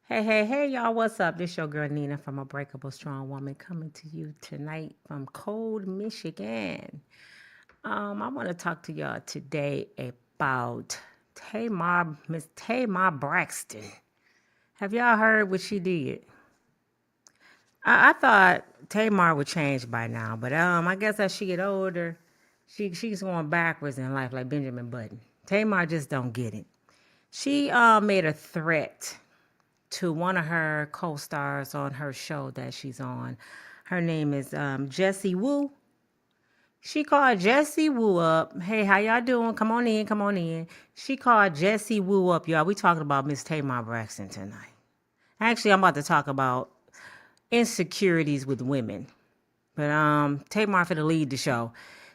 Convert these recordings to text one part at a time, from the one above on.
Hey, hey, hey, y'all, what's up? This your girl Nina from Unbreakable Strong Woman coming to you tonight from cold Michigan. I want to talk to y'all today about Miss Tamar Braxton. Have y'all heard what she did? I thought Tamar would change by now, but I guess as she get older, she's going backwards in life like Benjamin Button. Tamar just don't get it. She made a threat to one of her co-stars on her show that she's on. Her name is Jessie Woo. She called Jessie Woo up. Hey, how y'all doing? Come on in, come on in. She called Jessie Woo up, y'all. We talking about Miss Tamar Braxton tonight. Actually, I'm about to talk about insecurities with women. But Tamar for the lead the show.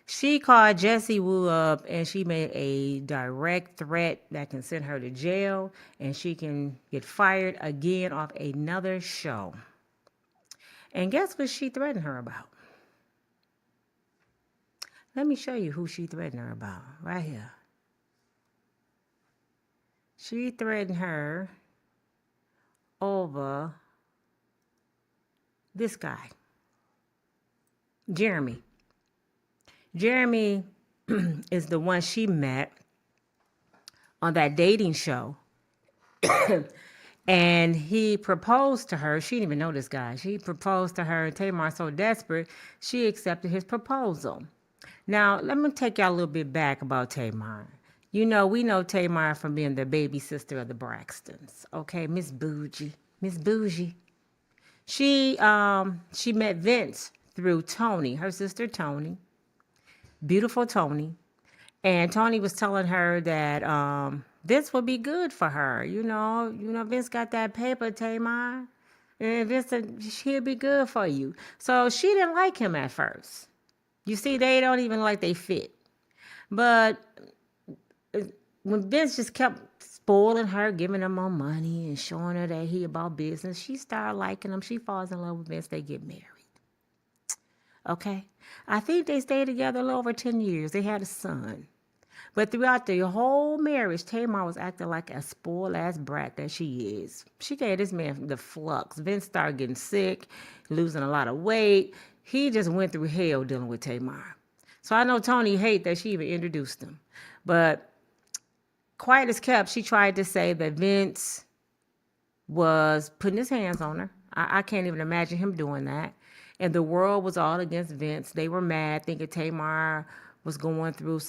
She called Jessie Woo up and she made a direct threat that can send her to jail and she can get fired again off another show. And guess what she threatened her about? Let me show you who she threatened her about right here. She threatened her over this guy, Jeremy. Jeremy is the one she met on that dating show. And he proposed to her. She didn't even know this guy. She proposed to her, and Tamar, so desperate, she accepted his proposal. Now, let me take y'all a little bit back about Tamar. You know, we know Tamar from being the baby sister of the Braxtons. Okay, Miss Bougie. Miss Bougie. She met Vince through Tony, her sister Tony. Beautiful Tony. And Tony was telling her that Vince would be good for her. Vince got that paper, Tamar. And Vince said he'll be good for you. So she didn't like him at first. You see, they don't even like they fit. But when Vince just kept spoiling her, giving her more money and showing her that he about business, she started liking him. She falls in love with Vince. They get married. Okay? I think they stayed together a little over 10 years. They had a son. But throughout the whole marriage, Tamar was acting like a spoiled ass brat that she is. She gave this man the flux. Vince started getting sick, losing a lot of weight. He just went through hell dealing with Tamar. So I know Tony hate that she even introduced him. But quiet as kept, she tried to say that Vince was putting his hands on her. I can't even imagine him doing that. And the world was all against Vince. They were mad, thinking Tamar was going through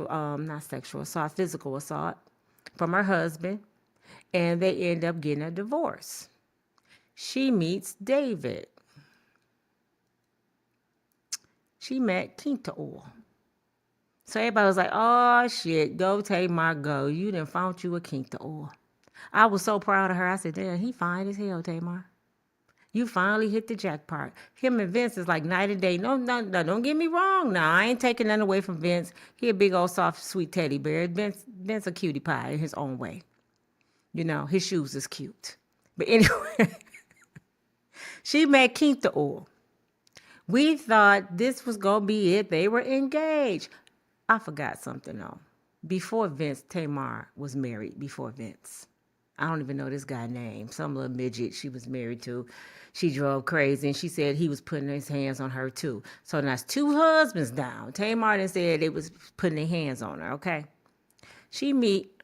not sexual assault, physical assault from her husband. And they end up getting a divorce. She meets David. She met Quinta Oil. So everybody was like, oh shit, go Tamar, go. You done found you a Quinta Oil. I was so proud of her. I said, damn, he fine as hell, Tamar. You finally hit the jackpot. Him and Vince is like night and day. No, don't get me wrong. Now, I ain't taking nothing away from Vince. He a big old soft, sweet teddy bear. Vince a cutie pie in his own way. You know, his shoes is cute. But anyway, she met Quinta Oil. We thought this was going to be it. They were engaged. I forgot something, though. Before Vince, Tamar was married before Vince. I don't even know this guy's name. Some little midget she was married to. She drove crazy, and she said he was putting his hands on her, too. So that's two husbands down. Tamar done said they was putting their hands on her, okay? She meet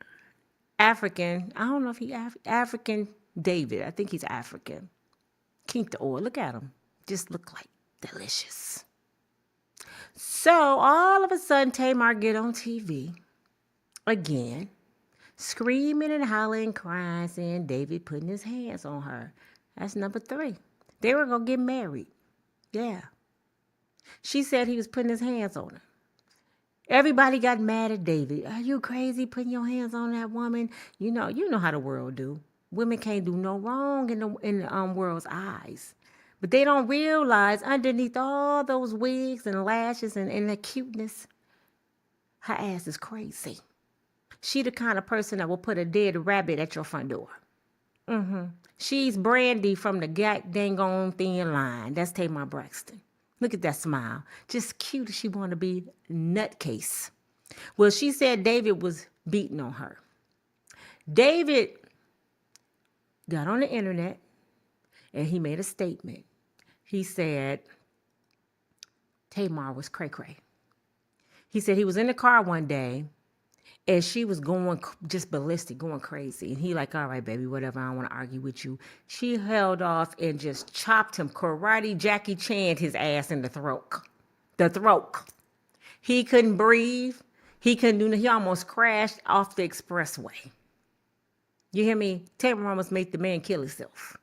African, I don't know if he African David. I think he's African. Quinta Oil. Look at him. Just look like delicious. So all of a sudden, Tamar get on TV again, screaming and hollering, crying, saying David putting his hands on her. That's number 3. They were going to get married. Yeah. She said he was putting his hands on her. Everybody got mad at David. Are you crazy putting your hands on that woman? You know how the world do. Women can't do no wrong in the world's eyes. But they don't realize underneath all those wigs and lashes and the cuteness, her ass is crazy. She the kind of person that will put a dead rabbit at your front door. She's Brandy from the dang on thin line. That's Tamar Braxton. Look at that smile. Just cute as she want to be, nutcase. Well, she said David was beating on her. David got on the internet and he made a statement. He said Tamar was cray-cray. He said he was in the car one day and she was going just ballistic, going crazy. And he like, all right, baby, whatever. I don't want to argue with you. She held off and just chopped him, karate Jackie Chan his ass in the throat. The throat. He couldn't breathe. He couldn't do nothing. He almost crashed off the expressway. You hear me? Tamar almost made the man kill himself.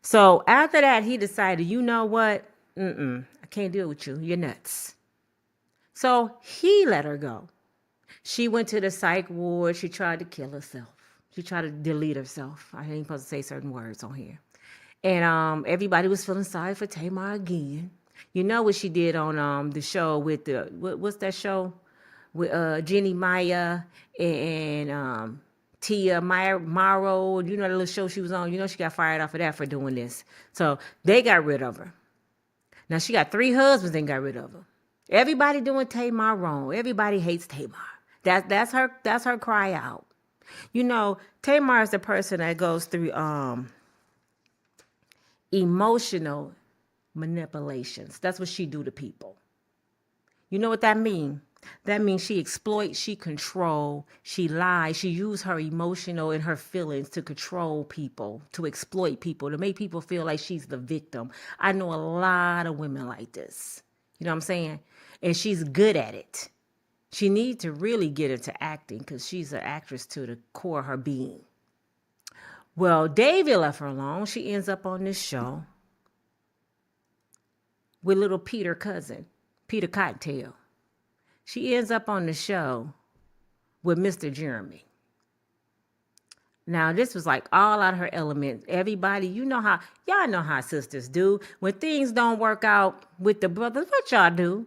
So after that, he decided, you know what? I can't deal with you. You're nuts. So he let her go. She went to the psych ward. She tried to kill herself. She tried to delete herself. I ain't supposed to say certain words on here. And everybody was feeling sorry for Tamar again. You know what she did on the show with what's that show? With Jenny Maya and Tia Morrow. You know the little show she was on? You know she got fired off of that for doing this. So they got rid of her. Now she got 3 husbands and got rid of her. Everybody doing Tamar wrong. Everybody hates Tamar. That's her cry out. You know, Tamar is the person that goes through emotional manipulations. That's what she do to people. You know what that means? That means she exploits, she control, she lies, she use her emotional and her feelings to control people, to exploit people, to make people feel like she's the victim. I know a lot of women like this. You know what I'm saying? And she's good at it. She needs to really get into acting because she's an actress to the core of her being. Well, David left her alone. She ends up on this show with little Peter cousin, Peter Cottontail. She ends up on the show with Mr. Jeremy. Now, this was like all out of her element. Everybody, y'all know how sisters do. When things don't work out with the brothers, what y'all do?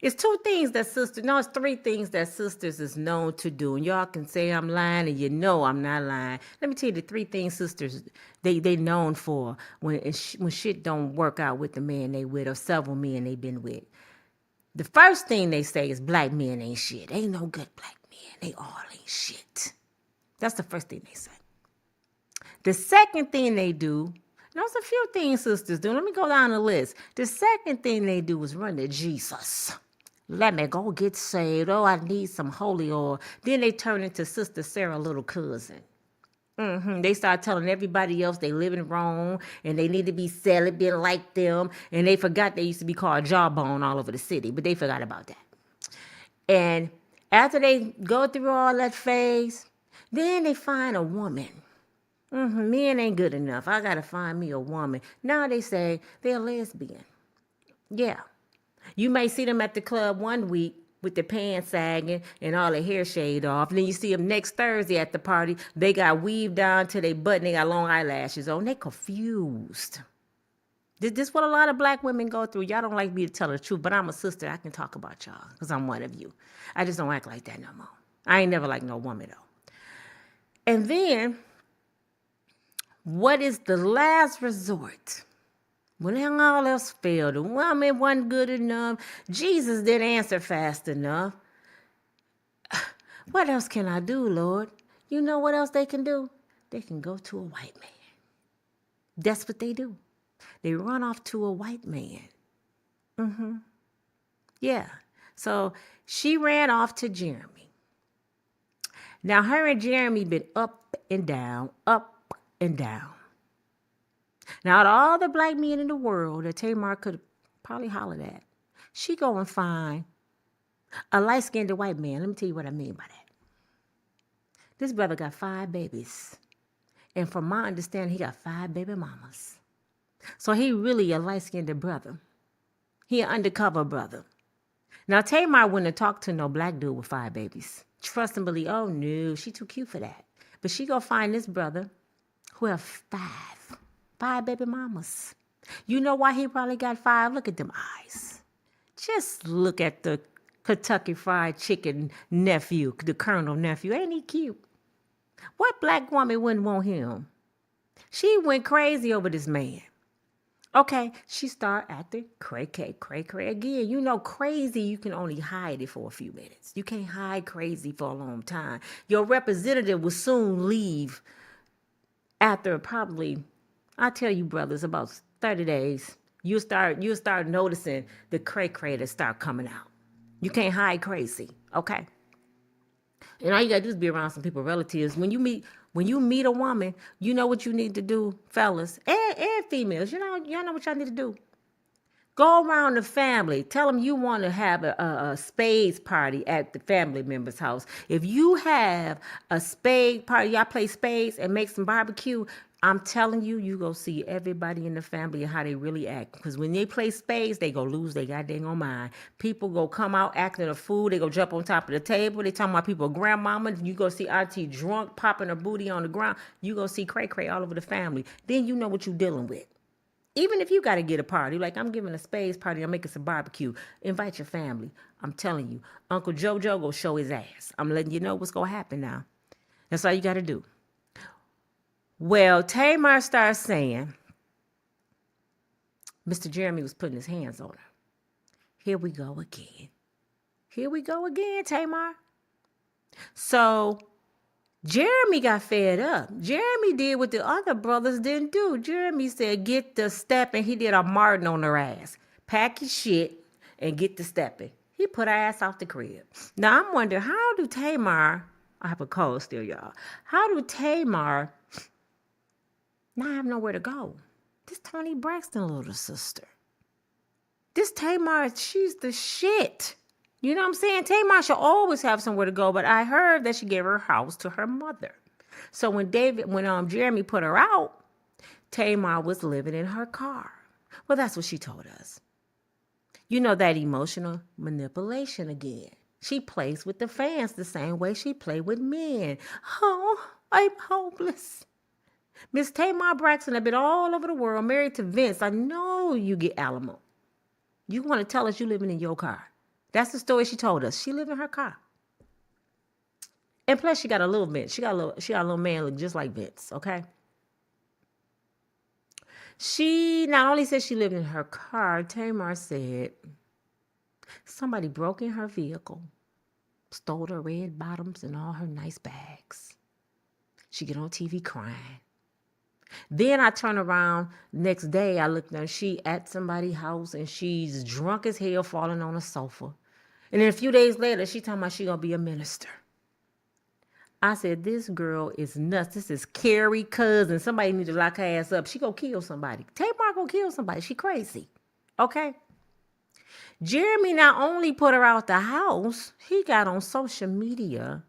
It's 2 things that sisters, no, it's 3 things that sisters is known to do. And y'all can say I'm lying and you know I'm not lying. Let me tell you the 3 things sisters, they known for when shit don't work out with the man they with or several men they been with. The first thing they say is black men ain't shit. Ain't no good black men. They all ain't shit. That's the first thing they say. The second thing they do, there's a few things sisters do. Let me go down the list. The second thing they do is run to Jesus. Let me go get saved. Oh, I need some holy oil. Then they turn into Sister Sarah, little cousin. They start telling everybody else they living wrong and they need to be celibate like them. And they forgot they used to be called Jawbone all over the city, but they forgot about that. And after they go through all that phase, then they find a woman. Men ain't good enough. I got to find me a woman. Now they say they're lesbian. Yeah. You may see them at the club one week with their pants sagging and all their hair shaved off. And then you see them next Thursday at the party. They got weaved down to their butt and they got long eyelashes on. They confused. This is what a lot of black women go through. Y'all don't like me to tell the truth, but I'm a sister. I can talk about y'all because I'm one of you. I just don't act like that no more. I ain't never like no woman though. And then, what is the last resort? When all else failed, the woman wasn't good enough, Jesus didn't answer fast enough. What else can I do, Lord? You know what else they can do? They can go to a white man. That's what they do. They run off to a white man. Yeah. So she ran off to Jeremy. Now her and Jeremy been up and down, up and down. Now, out of all the black men in the world that Tamar could probably hollered at, she go and find a light-skinned white man. Let me tell you what I mean by that. This brother got 5 babies. And from my understanding, he got 5 baby mamas. So he really a light-skinned brother. He an undercover brother. Now, Tamar wouldn't have talked to no black dude with 5 babies. Trust and believe, oh no, she too cute for that. But she go find this brother who have 5 baby mamas. You know why he probably got 5? Look at them eyes. Just look at the Kentucky Fried Chicken nephew, the Colonel nephew. Ain't he cute? What black woman wouldn't want him? She went crazy over this man. Okay, she started acting cray again. You know, crazy, you can only hide it for a few minutes. You can't hide crazy for a long time. Your representative will soon leave After probably, I tell you, brothers, about 30 days, you start noticing the cray that start coming out. You can't hide crazy, okay? And all you gotta do is be around some people, relatives. When you meet a woman, you know what you need to do, fellas and females. Y'all know what y'all need to do. Go around the family. Tell them you want to have a spades party at the family member's house. If you have a spade party, y'all play spades and make some barbecue. I'm telling you, you go see everybody in the family and how they really act. Because when they play spades, they go lose their goddamn mind. People go come out acting a fool. They go jump on top of the table. They talking about people, grandmama. You go see auntie drunk, popping her booty on the ground. You go see cray all over the family. Then you know what you dealing with. Even if you got to get a party, like I'm giving a spades party, I'm making some barbecue, invite your family. I'm telling you, Uncle JoJo go show his ass. I'm letting you know what's going to happen now. That's all you got to do. Well, Tamar starts saying, Mr. Jeremy was putting his hands on her. Here we go again. Here we go again, Tamar. So Jeremy got fed up. Jeremy did what the other brothers didn't do. Jeremy said, get the stepping. He did a Martin on her ass. Pack your shit and get the stepping. He put her ass off the crib. Now, I'm wondering, how do Tamar, I have a cold still, y'all. How do Tamar not have nowhere to go? This Tony Braxton little sister. This Tamar, she's the shit. You know what I'm saying? Tamar should always have somewhere to go, but I heard that she gave her house to her mother. So when Jeremy put her out, Tamar was living in her car. Well, that's what she told us. You know, that emotional manipulation again. She plays with the fans the same way she played with men. Oh, I'm hopeless. Miss Tamar Braxton have been all over the world, married to Vince. I know you get alimony. You want to tell us you living in your car. That's the story she told us. She lived in her car. And plus, she got a little Vince. She got a little man look just like Vince, okay? She not only said she lived in her car, Tamar said somebody broke in her vehicle, stole her red bottoms and all her nice bags. She get on TV crying. Then I turn around next day, I looked at she at somebody's house and she's drunk as hell falling on a sofa. And then a few days later, she talking about she gonna be a minister. I said, this girl is nuts. This is Carrie cousin. Somebody need to lock her ass up. She gonna kill somebody. Tamar gonna kill somebody. She crazy. Okay? Jeremy not only put her out the house, he got on social media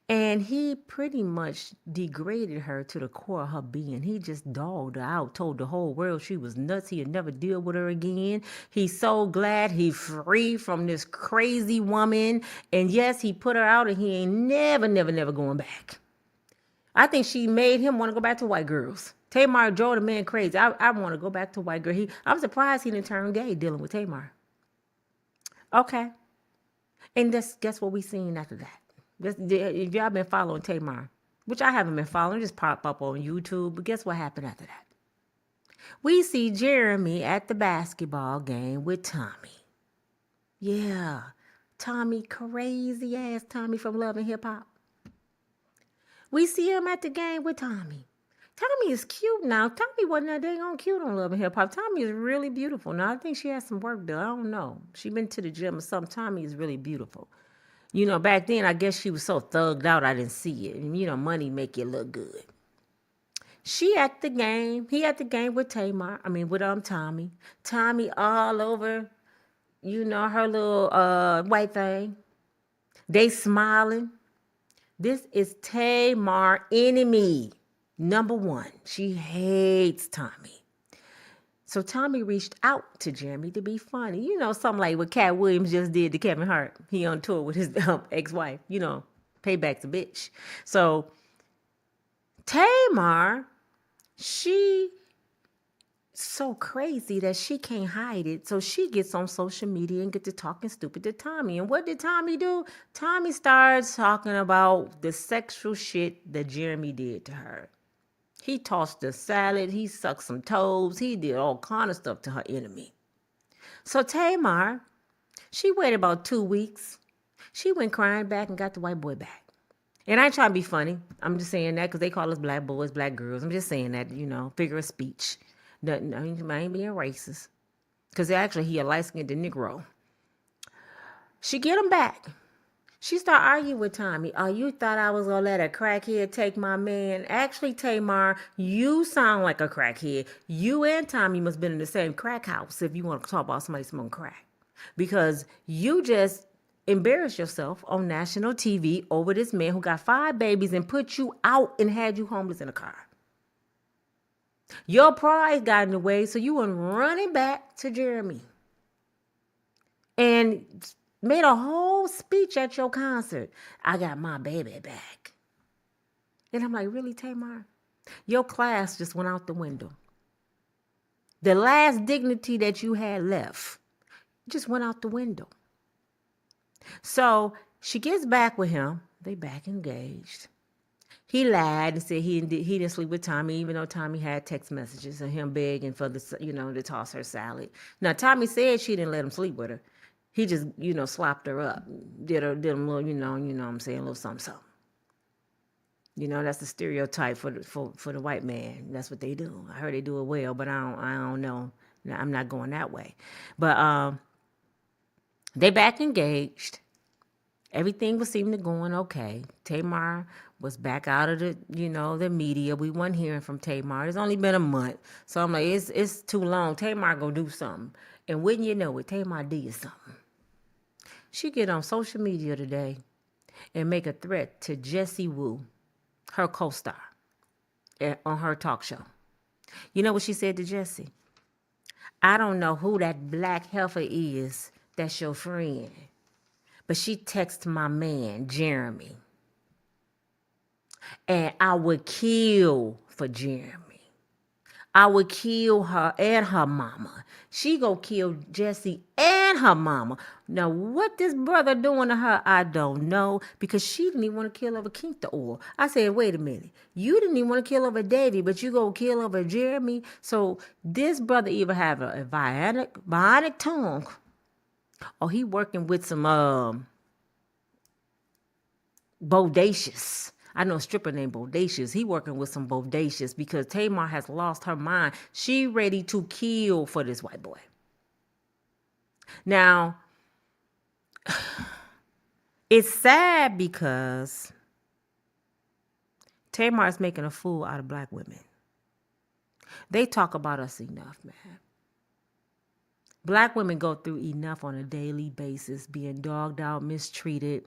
and he pretty much degraded her to the core of her being. He just dogged her out, told the whole world she was nuts. He'd never deal with her again. He's so glad he's free from this crazy woman. And yes, he put her out and he ain't never going back. I think she made him want to go back to white girls. Tamar drove the man crazy. I want to go back to white girl. I'm surprised he didn't turn gay dealing with Tamar. Okay. And guess what we seen after that? If y'all been following Tamar, which I haven't been following, just pop up on YouTube. But guess what happened after that? We see Jeremy at the basketball game with Tommy. Yeah, Tommy, crazy ass Tommy from Love and Hip Hop. We see him at the game with Tommy. Tommy is cute now. Tommy wasn't that dang on cute on Love and Hip Hop. Tommy is really beautiful. Now, I think she has some work done. I don't know. She been to the gym or something. Tommy is really beautiful. You know, back then, I guess she was so thugged out, I didn't see it. And, you know, money make you look good. She at the game. He at the game with Tommy. Tommy all over, you know, her little white thing. They smiling. This is Tamar enemy. Number one. She hates Tommy. So Tommy reached out to Jeremy to be funny. You know, something like what Cat Williams just did to Kevin Hart. He on tour with his ex-wife. You know, payback's a bitch. So Tamar, she so crazy that she can't hide it. So she gets on social media and get to talking stupid to Tommy. And what did Tommy do? Tommy starts talking about the sexual shit that Jeremy did to her. He tossed the salad. He sucked some toes. He did all kind of stuff to her enemy. So Tamar, she waited about 2 weeks. She went crying back and got the white boy back. And I ain't trying to be funny. I'm just saying that because they call us black boys, black girls. I'm just saying that, figure of speech. Nothing, I ain't being racist. Because actually, he a light-skinned Negro. She get him back. She start arguing with Tommy. Oh, you thought I was going to let a crackhead take my man? Actually, Tamar, you sound like a crackhead. You and Tommy must have been in the same crack house if you want to talk about somebody smoking crack. Because you just embarrassed yourself on national TV over this man who got 5 babies and put you out and had you homeless in a car. Your pride got in the way, so you went running back to Jeremy. And made a whole speech at your concert. I got my baby back. And I'm like, really, Tamar? Your class just went out the window. The last dignity that you had left just went out the window. So she gets back with him. They back engaged. He lied and said he didn't sleep with Tommy, even though Tommy had text messages of him begging for to toss her salad. Now Tommy said she didn't let him sleep with her. He just, slopped her up, did him a little, what I'm saying, a little something. That's the stereotype for the white man. That's what they do. I heard they do it well, but I don't know. I'm not going that way. But they back engaged. Everything was seeming to going okay. Tamar was back out of the media. We weren't hearing from Tamar. It's only been a month. So I'm like, it's too long. Tamar gonna do something. And wouldn't you know it, Tamar did something. She get on social media today and make a threat to Jessie Woo, her co-star, on her talk show. You know what she said to Jessie? I don't know who that black heifer is that's your friend, but she texted my man, Jeremy. And I would kill for Jeremy. I would kill her and her mama. She go kill Jessie and her mama. Now, what this brother doing to her, I don't know, because she didn't even want to kill over Keita Oil. I said, wait a minute. You didn't even want to kill over Davy, but you go kill over Jeremy. So this brother either have a bionic tongue, or he working with some bodacious. I know a stripper named Bodacious. He working with some Bodacious because Tamar has lost her mind. She ready to kill for this white boy. Now, it's sad because Tamar is making a fool out of black women. They talk about us enough, man. Black women go through enough on a daily basis, being dogged out, mistreated,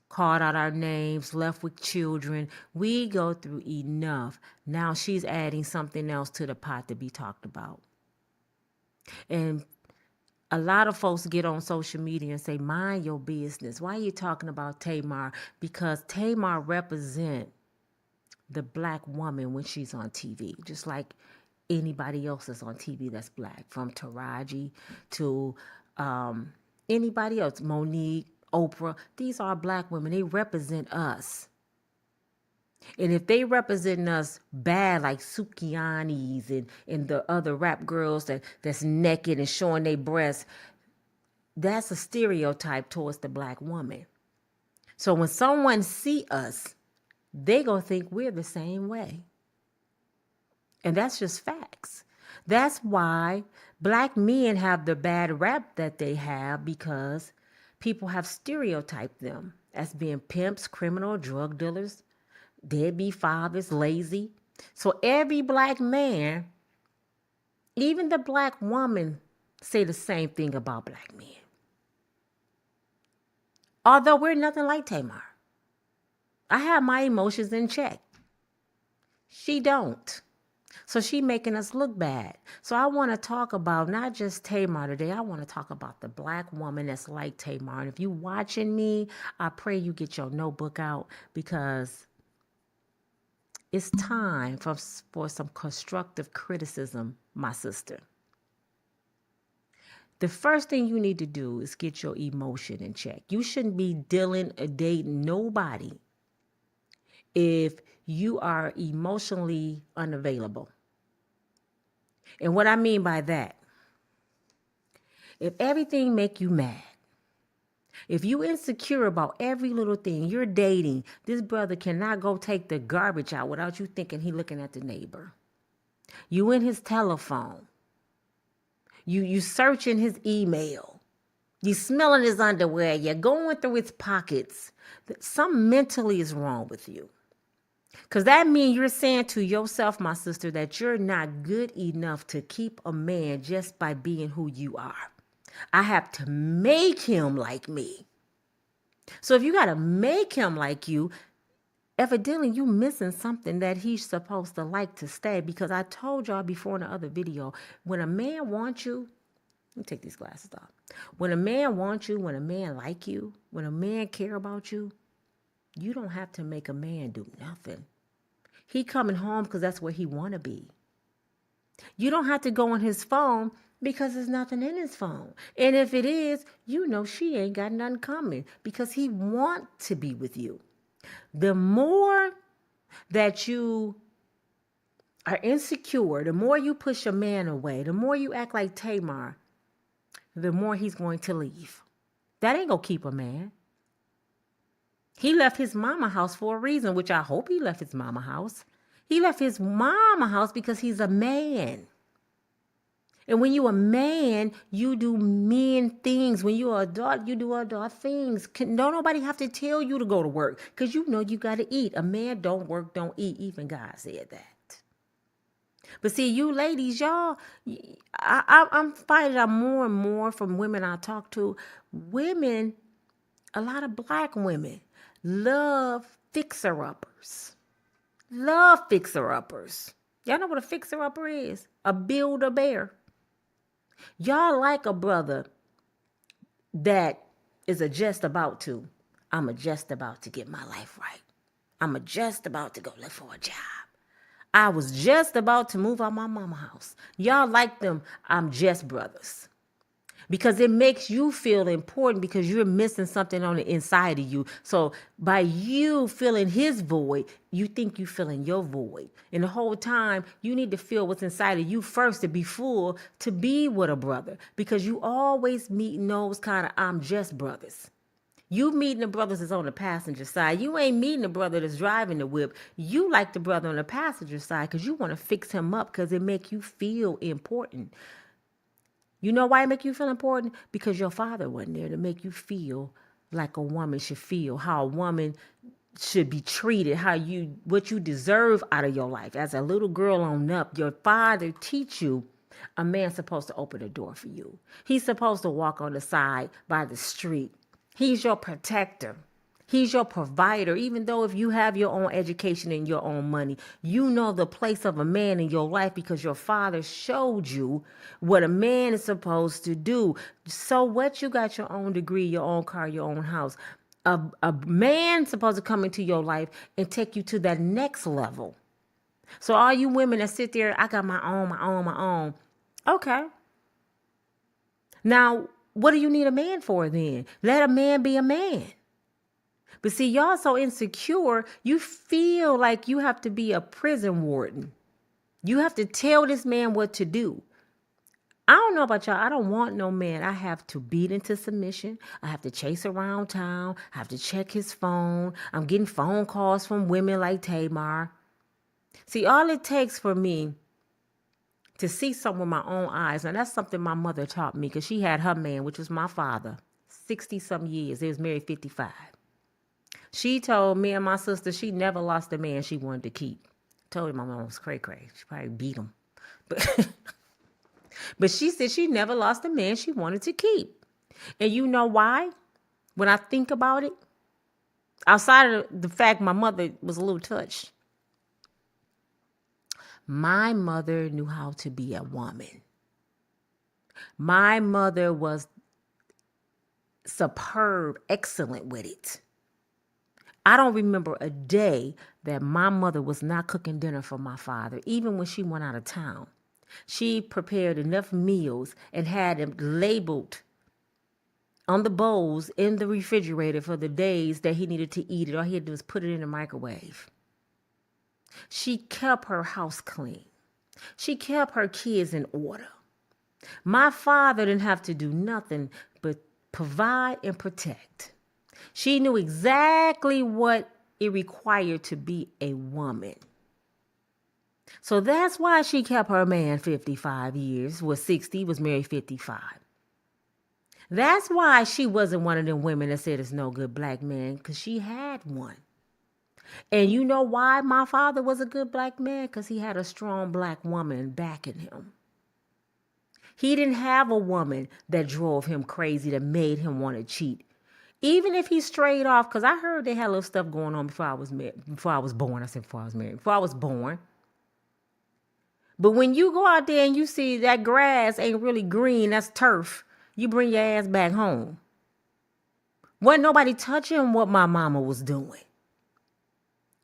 called out our names, left with children. We go through enough. Now she's adding something else to the pot to be talked about. And a lot of folks get on social media and say, mind your business. Why are you talking about Tamar? Because Tamar represents the black woman when she's on TV, just like anybody else that's on TV that's black, from Taraji to anybody else, Monique, Oprah. These are black women. They represent us. And if they represent us bad, like Sukiani's and the other rap girls that's naked and showing their breasts, that's a stereotype towards the black woman. So when someone see us, they gonna think we're the same way. And that's just facts. That's why black men have the bad rap that they have, because people have stereotyped them as being pimps, criminal, drug dealers, deadbeat fathers, lazy. So every black man, even the black woman, say the same thing about black men. Although we're nothing like Tamar. I have my emotions in check. She don't. So she making us look bad. So I want to talk about not just Tamar today. I want to talk about the black woman that's like Tamar. And if you watching me, I pray you get your notebook out, because it's time for some constructive criticism, my sister. The first thing you need to do is get your emotion in check. You shouldn't be dealing or dating nobody if you are emotionally unavailable. And what I mean by that, if everything make you mad, If you insecure about every little thing, you're dating, this brother cannot go take the garbage out without you thinking he looking at the neighbor. You in his telephone. You searching his email. You smelling his underwear. You're going through his pockets. Something mentally is wrong with you. Because that means you're saying to yourself, my sister, that you're not good enough to keep a man just by being who you are. I have to make him like me. So if you got to make him like you, evidently you missing something that he's supposed to like to stay. Because I told y'all before in the other video, when a man wants you, let me take these glasses off. When a man wants you, when a man like you, when a man care about you, you don't have to make a man do nothing. He coming home because that's where he want to be. You don't have to go on his phone because there's nothing in his phone. And if it is, you know she ain't got nothing coming because he want to be with you. The more that you are insecure, the more you push a man away, the more you act like Tamar, the more he's going to leave. That ain't going to keep a man. He left his mama house for a reason, which I hope he left his mama house. He left his mama house because he's a man. And when you a man, you do men things. When you're an adult, you do adult things. Don't nobody have to tell you to go to work because you know you got to eat. A man don't work, don't eat. Even God said that. But see, you ladies, y'all, I'm finding out more and more from women I talk to. Women, a lot of black women, love fixer-uppers. Love fixer-uppers. Y'all know what a fixer-upper is? A build-a-bear. Y'all like a brother that is just about to. I'm just about to get my life right. I'm just about to go look for a job. I was just about to move out my mama house. Y'all like them I'm just brothers. Because it makes you feel important because you're missing something on the inside of you. So by you feeling his void, you think you feeling your void. And the whole time, you need to feel what's inside of you first to be full, to be with a brother. Because you always meeting those kind of I'm just brothers. You meeting the brothers that's on the passenger side. You ain't meeting the brother that's driving the whip. You like the brother on the passenger side because you want to fix him up because it make you feel important. You know why it make you feel important? Because your father wasn't there to make you feel like a woman should feel, how a woman should be treated, what you deserve out of your life. As a little girl on up, your father teach you a man's supposed to open the door for you. He's supposed to walk on the side by the street. He's your protector. He's your provider. Even though if you have your own education and your own money, you know the place of a man in your life because your father showed you what a man is supposed to do. So what? You got your own degree, your own car, your own house. A man supposed to come into your life and take you to that next level. So all you women that sit there, I got my own. Okay. Now, what do you need a man for then? Let a man be a man. But see, y'all so insecure, you feel like you have to be a prison warden. You have to tell this man what to do. I don't know about y'all. I don't want no man I have to beat into submission. I have to chase around town. I have to check his phone. I'm getting phone calls from women like Tamar. See, all it takes for me to see something with my own eyes, and that's something my mother taught me because she had her man, which was my father, 60-some years. They was married 55. She told me and my sister she never lost a man she wanted to keep. Told me my mom was cray-cray. She probably beat him. But she said she never lost a man she wanted to keep. And you know why? When I think about it, outside of the fact my mother was a little touched, my mother knew how to be a woman. My mother was superb, excellent with it. I don't remember a day that my mother was not cooking dinner for my father, even when she went out of town. She prepared enough meals and had them labeled on the bowls in the refrigerator for the days that he needed to eat it. All he had to do was put it in the microwave. She kept her house clean. She kept her kids in order. My father didn't have to do nothing but provide, and protect. She knew exactly what it required to be a woman. So that's why she kept her man 55 years, was 60, was married 55. That's why she wasn't one of them women that said it's no good black man, because she had one. And you know why my father was a good black man? Because he had a strong black woman backing him. He didn't have a woman that drove him crazy, that made him want to cheat. Even if he strayed off, because I heard they had a little stuff going on before I was married, before I was born. I said before I was married, before I was born. But when you go out there and you see that grass ain't really green, that's turf, you bring your ass back home. Wasn't nobody touching what my mama was doing.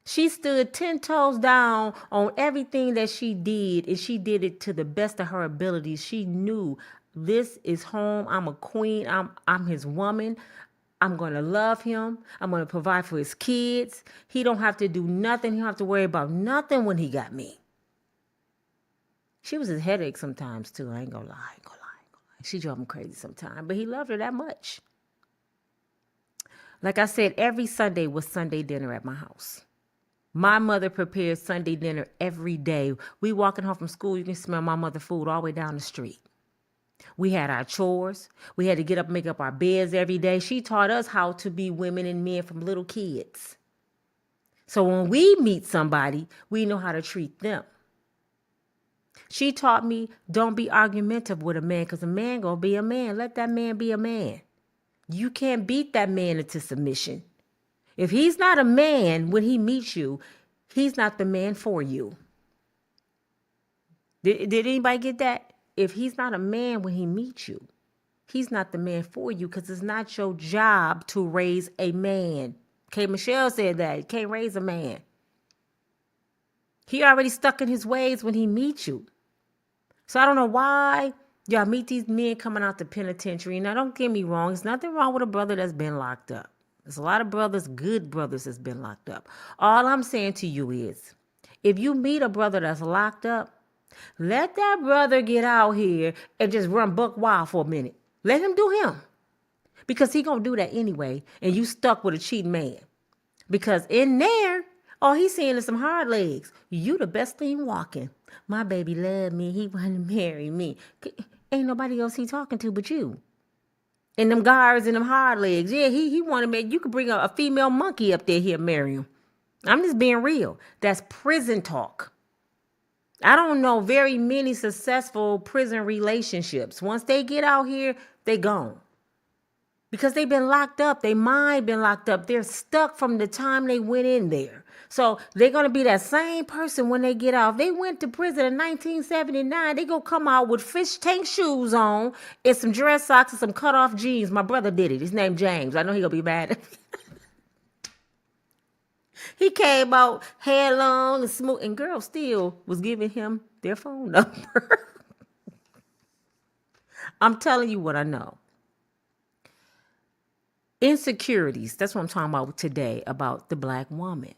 She stood 10 toes down on everything that she did, and she did it to the best of her abilities. She knew this is home. I'm a queen. I'm his woman. I'm going to love him. I'm going to provide for his kids. He don't have to do nothing. He don't have to worry about nothing when he got me. She was his headache sometimes, too. I ain't gonna lie. She drove him crazy sometimes, but he loved her that much. Like I said, every Sunday was Sunday dinner at my house. My mother prepared Sunday dinner every day. We walking home from school, you can smell my mother food all the way down the street. We had our chores. We had to get up and make up our beds every day. She taught us how to be women and men from little kids. So when we meet somebody, we know how to treat them. She taught me, don't be argumentative with a man, because a man gonna be a man. Let that man be a man. You can't beat that man into submission. If he's not a man when he meets you, he's not the man for you. Did anybody get that? If he's not a man when he meets you, he's not the man for you, because it's not your job to raise a man. K. Michelle said that. You can't raise a man. He already stuck in his ways when he meets you. So I don't know why y'all meet these men coming out the penitentiary. Now, don't get me wrong. There's nothing wrong with a brother that's been locked up. There's a lot of brothers, good brothers, that's been locked up. All I'm saying to you is, if you meet a brother that's locked up, let that brother get out here and just run buck wild for a minute. Let him do him. Because he gonna do that anyway, and you stuck with a cheating man. Because in there, all he's seeing is some hard legs. You the best thing walking. My baby loved me. He wanted to marry me. Ain't nobody else he talking to but you. And them guards and them hard legs. Yeah, he wanted me. You could bring a female monkey up there here and marry him. I'm just being real. That's prison talk. I don't know very many successful prison relationships. Once they get out here, they gone. Because they've been locked up. Their mind been locked up. They're stuck from the time they went in there. So they're going to be that same person when they get out. If they went to prison in 1979, they going to come out with fish tank shoes on and some dress socks and some cut-off jeans. My brother did it. His name James. I know he going to be mad. He came out hair long and smooth, and girls still was giving him their phone number. I'm telling you what I know. Insecurities. That's what I'm talking about today, about the black woman.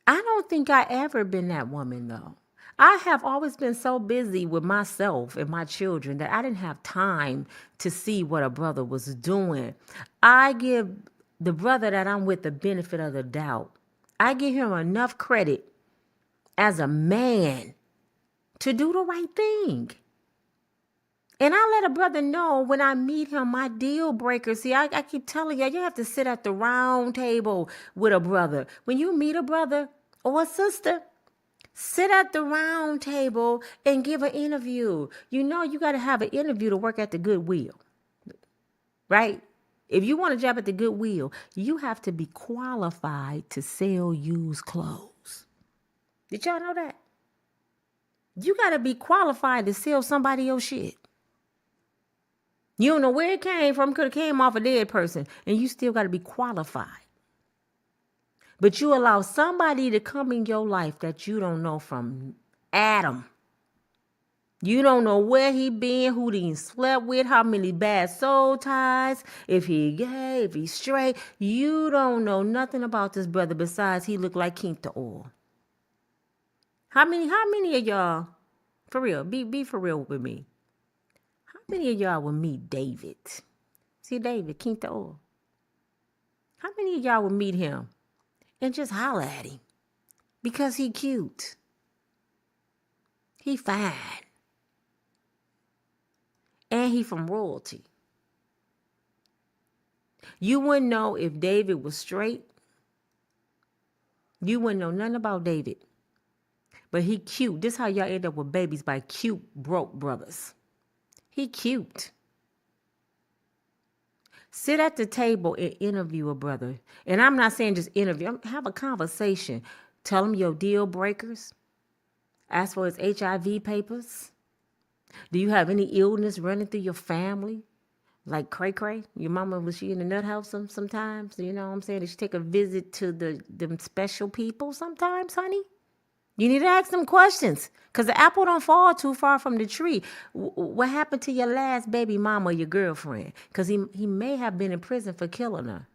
I don't think I ever been that woman, though. I have always been so busy with myself and my children that I didn't have time to see what a brother was doing. I give the brother that I'm with the benefit of the doubt. I give him enough credit as a man to do the right thing. And I let a brother know when I meet him, my deal breaker. See, I keep telling you, you have to sit at the round table with a brother. When you meet a brother or a sister, sit at the round table and give an interview. You know, you got to have an interview to work at the Goodwill, right? If you want a job at the Goodwill, you have to be qualified to sell used clothes. Did y'all know that? You got to be qualified to sell somebody else's shit. You don't know where it came from. Could have came off a dead person. And you still got to be qualified. But you allow somebody to come in your life that you don't know from Adam. You don't know where he been, who he slept with, how many bad soul ties, if he gay, if he straight. You don't know nothing about this brother besides he looked like Keith the oil. How many of y'all, for real, be for real with me. How many of y'all will meet David See David, King the oil. How many of y'all would meet him and just holler at him? Because he cute. He fine. And he from royalty. You wouldn't know if David was straight. You wouldn't know nothing about David. But he cute. This is how y'all end up with babies, by cute, broke brothers. He cute. Sit at the table and interview a brother. And I'm not saying just interview. Have a conversation. Tell him your deal breakers. Ask for his HIV papers. Do you have any illness running through your family? Like cray-cray? Your mama, was she in the nut house sometimes? You know what I'm saying? Did she take a visit to them special people sometimes, honey? You need to ask them questions. Because the apple don't fall too far from the tree. What happened to your last baby mama or your girlfriend? Because he may have been in prison for killing her.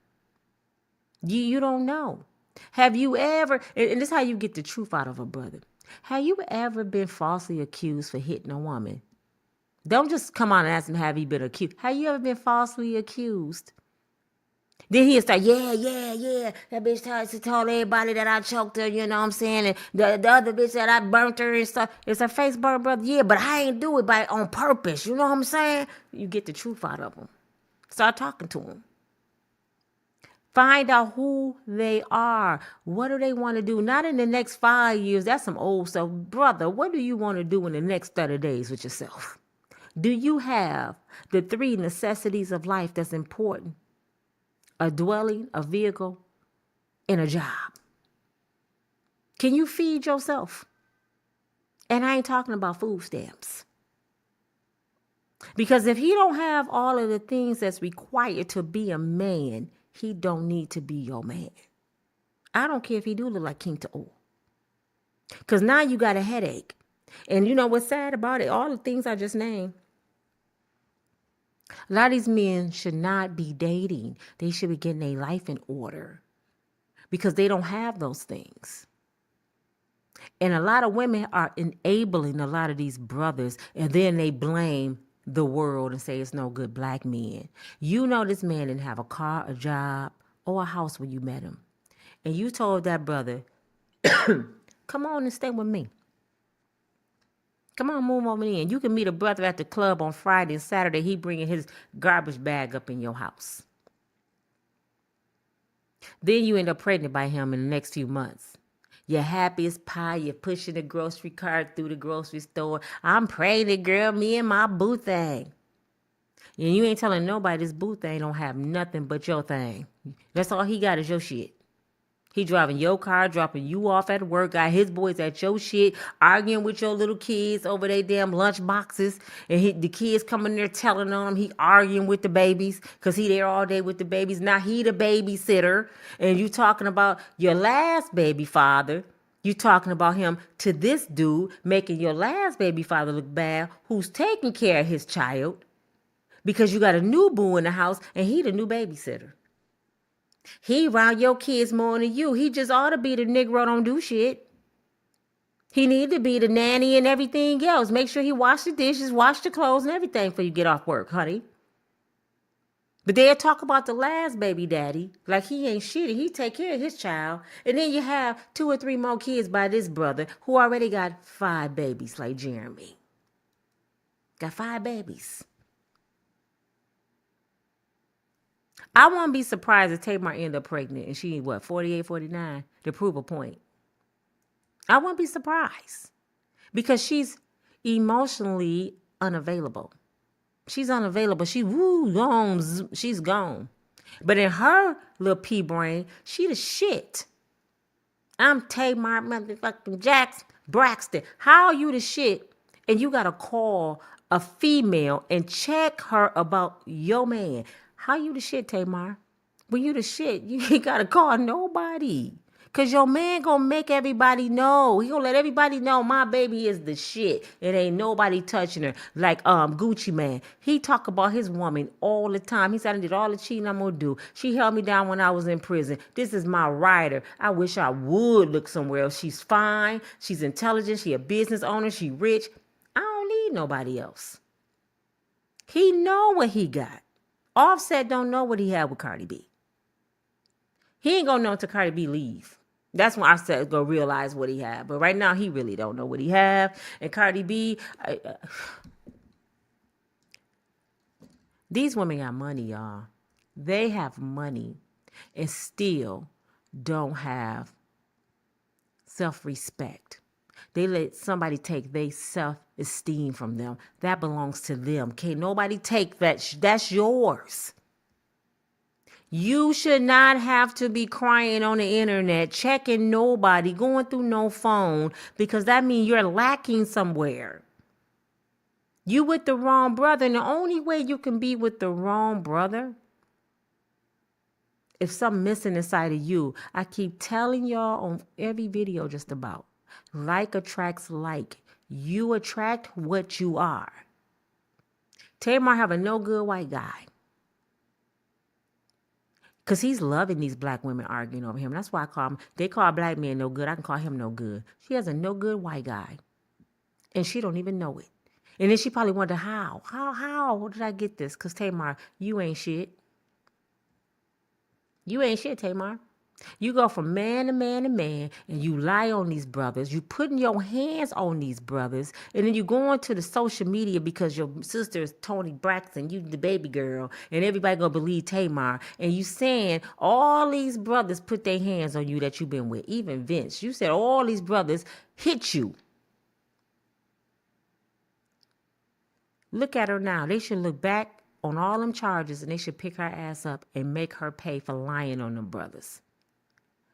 You don't know. Have you ever, and this is how you get the truth out of a brother. Have you ever been falsely accused for hitting a woman? Don't just come on and ask him, have you been accused? Have you ever been falsely accused? Then he'll start, yeah. That bitch told everybody that I choked her, you know what I'm saying? And the other bitch that I burnt her and stuff. It's her face burnt, brother. Yeah, but I ain't do it on purpose. You know what I'm saying? You get the truth out of them. Start talking to them. Find out who they are. What do they want to do? Not in the next 5 years. That's some old stuff. Brother, what do you want to do in the next 30 days with yourself? Do you have the 3 necessities of life that's important? A dwelling, a vehicle, and a job. Can you feed yourself? And I ain't talking about food stamps. Because if he don't have all of the things that's required to be a man, he don't need to be your man. I don't care if he do look like King to oil. Because now you got a headache. And you know what's sad about it? All the things I just named. A lot of these men should not be dating. They should be getting their life in order. Because they don't have those things. And a lot of women are enabling a lot of these brothers. And then they blame the world and say it's no good black men. You know this man didn't have a car, a job, or a house when you met him. And you told that brother, come on and stay with me. Come on, move over in. You can meet a brother at the club on Friday and Saturday. He bringing his garbage bag up in your house. Then you end up pregnant by him in the next few months. You're happy as pie. You're pushing the grocery cart through the grocery store. I'm pregnant, girl. Me and my boo thing. And you ain't telling nobody this boo thing don't have nothing but your thing. That's all he got is your shit. He driving your car, dropping you off at work, got his boys at your shit, arguing with your little kids over their damn lunch boxes. And the kids coming there telling on him, he arguing with the babies because he there all day with the babies. Now he the babysitter. And you talking about your last baby father. You talking about him to this dude, making your last baby father look bad, who's taking care of his child. Because you got a new boo in the house and he the new babysitter. He around your kids more than you. He just ought to be the Negro don't do shit. He need to be the nanny and everything else. Make sure he wash the dishes, wash the clothes and everything before you get off work, honey. But they'll talk about the last baby daddy like he ain't shitty. He take care of his child. And then you have 2 or 3 more kids by this brother who already got 5 babies like Jeremy. Got 5 babies. I won't be surprised if Tamar end up pregnant and she, 48, 49, to prove a point. I won't be surprised because she's emotionally unavailable. She's unavailable. She's gone. She's gone. But in her little pea brain, she the shit. I'm Tamar motherfucking Braxton. How are you the shit? And you got to call a female and check her about your man. How you the shit, Tamar? When you the shit, you ain't got to call nobody. Because your man going to make everybody know. He going to let everybody know my baby is the shit. It ain't nobody touching her. Like Gucci Man. He talk about his woman all the time. He said, I did all the cheating I'm going to do. She held me down when I was in prison. This is my rider. I wish I would look somewhere else. She's fine. She's intelligent. She a business owner. She rich. I don't need nobody else. He know what he got. Offset don't know what he had with Cardi B. He ain't gonna know until Cardi B leave. That's when Offset gonna realize what he had. But right now, he really don't know what he have. And Cardi B, these women got money, y'all. They have money and still don't have self-respect. They let somebody take their self-esteem from them. That belongs to them. Can't nobody take that. That's yours. You should not have to be crying on the internet, checking nobody, going through no phone, because that means you're lacking somewhere. You with the wrong brother, and the only way you can be with the wrong brother, if something missing inside of you, I keep telling y'all on every video just about, like attracts like. You attract what you are. Tamar have a no good white guy. Because he's loving these black women arguing over him. That's why I call him, they call black men no good. I can call him no good. She has a no good white guy. And she don't even know it. And then she probably wonder how? How did I get this? Because Tamar, you ain't shit. You ain't shit, Tamar. You go from man to man to man, and you lie on these brothers. You putting your hands on these brothers, and then you go on to the social media because your sister is Tamar Braxton, you the baby girl, and everybody gonna believe Tamar. And you saying all these brothers put their hands on you that you've been with. Even Vince, you said all these brothers hit you. Look at her now. They should look back on all them charges, and they should pick her ass up and make her pay for lying on them brothers.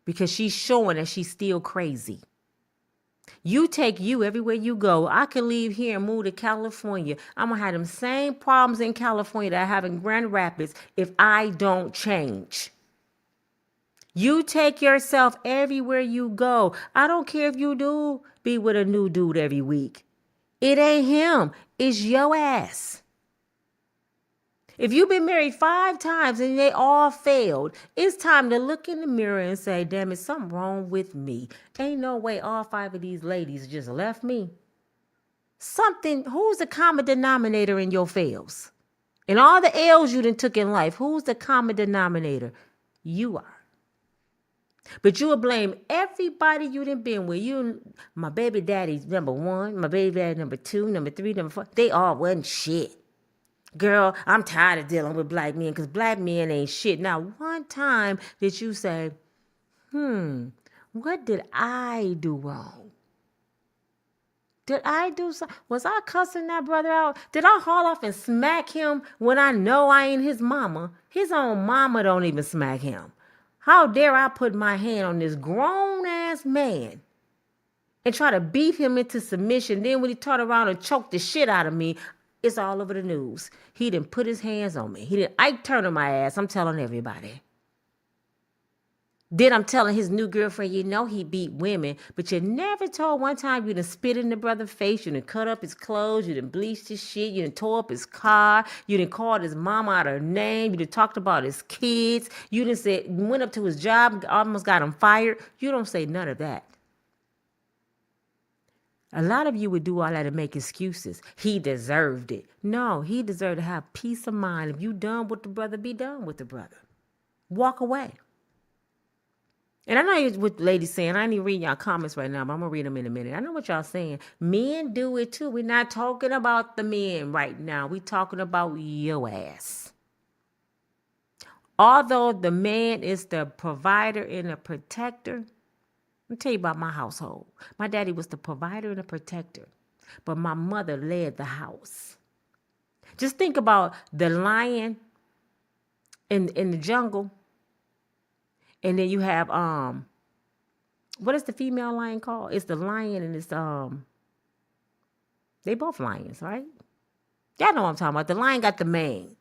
Because she's showing that she's still crazy. You take you everywhere you go. I can leave here and move to California. I'm going to have them same problems in California that I have in Grand Rapids if I don't change. You take yourself everywhere you go. I don't care if you do be with a new dude every week. It ain't him. It's your ass. If you've been married 5 times and they all failed, it's time to look in the mirror and say, damn it, something wrong with me. Ain't no way all 5 of these ladies just left me. Who's the common denominator in your fails? In all the L's you done took in life, who's the common denominator? You are. But you will blame everybody you done been with. My baby daddy's number 1, my baby daddy number 2, number 3, number 4. They all wasn't shit. Girl, I'm tired of dealing with black men because black men ain't shit. Now, one time did you say, what did I do wrong? Did I do something? Was I cussing that brother out? Did I haul off and smack him when I know I ain't his mama? His own mama don't even smack him. How dare I put my hand on this grown-ass man and try to beat him into submission? Then when he turned around and choked the shit out of me, it's all over the news. He didn't put his hands on me. He didn't Ike Turner my ass. I'm telling everybody. Then I'm telling his new girlfriend, he beat women, but you never told one time you done spit in the brother's face, you done cut up his clothes, you done bleached his shit, you done tore up his car, you done called his mama out her name, you done talked about his kids, you done went up to his job, almost got him fired. You don't say none of that. A lot of you would do all that to make excuses. He deserved it. No, he deserved to have peace of mind. If you done with the brother, be done with the brother. Walk away. And I know what ladies saying. I ain't even reading y'all comments right now, but I'm going to read them in a minute. I know what y'all saying. Men do it too. We're not talking about the men right now. We're talking about your ass. Although the man is the provider and the protector, let me tell you about my household. My daddy was the provider and the protector, but my mother led the house. Just think about the lion in the jungle, and then you have what is the female lion called? It's the lion and it's they both lions, right? Y'all know what I'm talking about. The lion got the mane.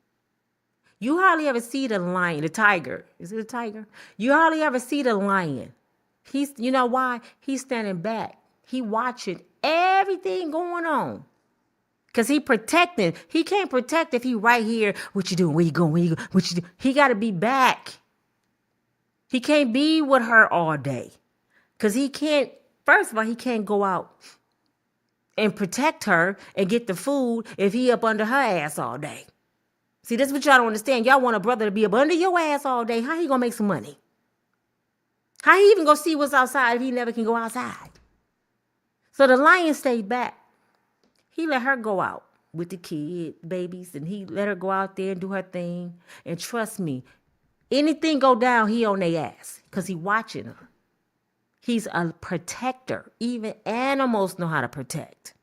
You hardly ever see the lion, the tiger. Is it a tiger? You hardly ever see the lion. You know why? He's standing back. He watching everything going on. Because he protecting. He can't protect if he right here. What you doing? Where you going? Where you going? What you do? He got to be back. He can't be with her all day. Because he can't, first of all, he can't go out and protect her and get the food if he up under her ass all day. See, this is what y'all don't understand. Y'all want a brother to be up under your ass all day. How he gonna make some money? How he even gonna see what's outside if he never can go outside? So the lion stayed back. He let her go out with the kid, babies, and he let her go out there and do her thing. And trust me, anything go down, he on their ass because he watching her. He's a protector. Even animals know how to protect.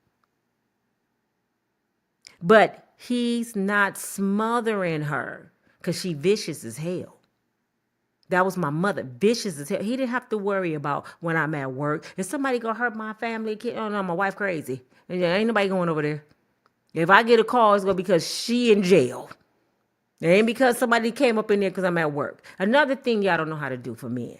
But he's not smothering her because she vicious as hell. That was my mother, vicious as hell. He didn't have to worry about when I'm at work. Is somebody gonna hurt my family? Oh no, my wife crazy. And ain't nobody going over there. If I get a call, it's gonna be because she in jail. It ain't because somebody came up in there because I'm at work. Another thing y'all don't know how to do for men.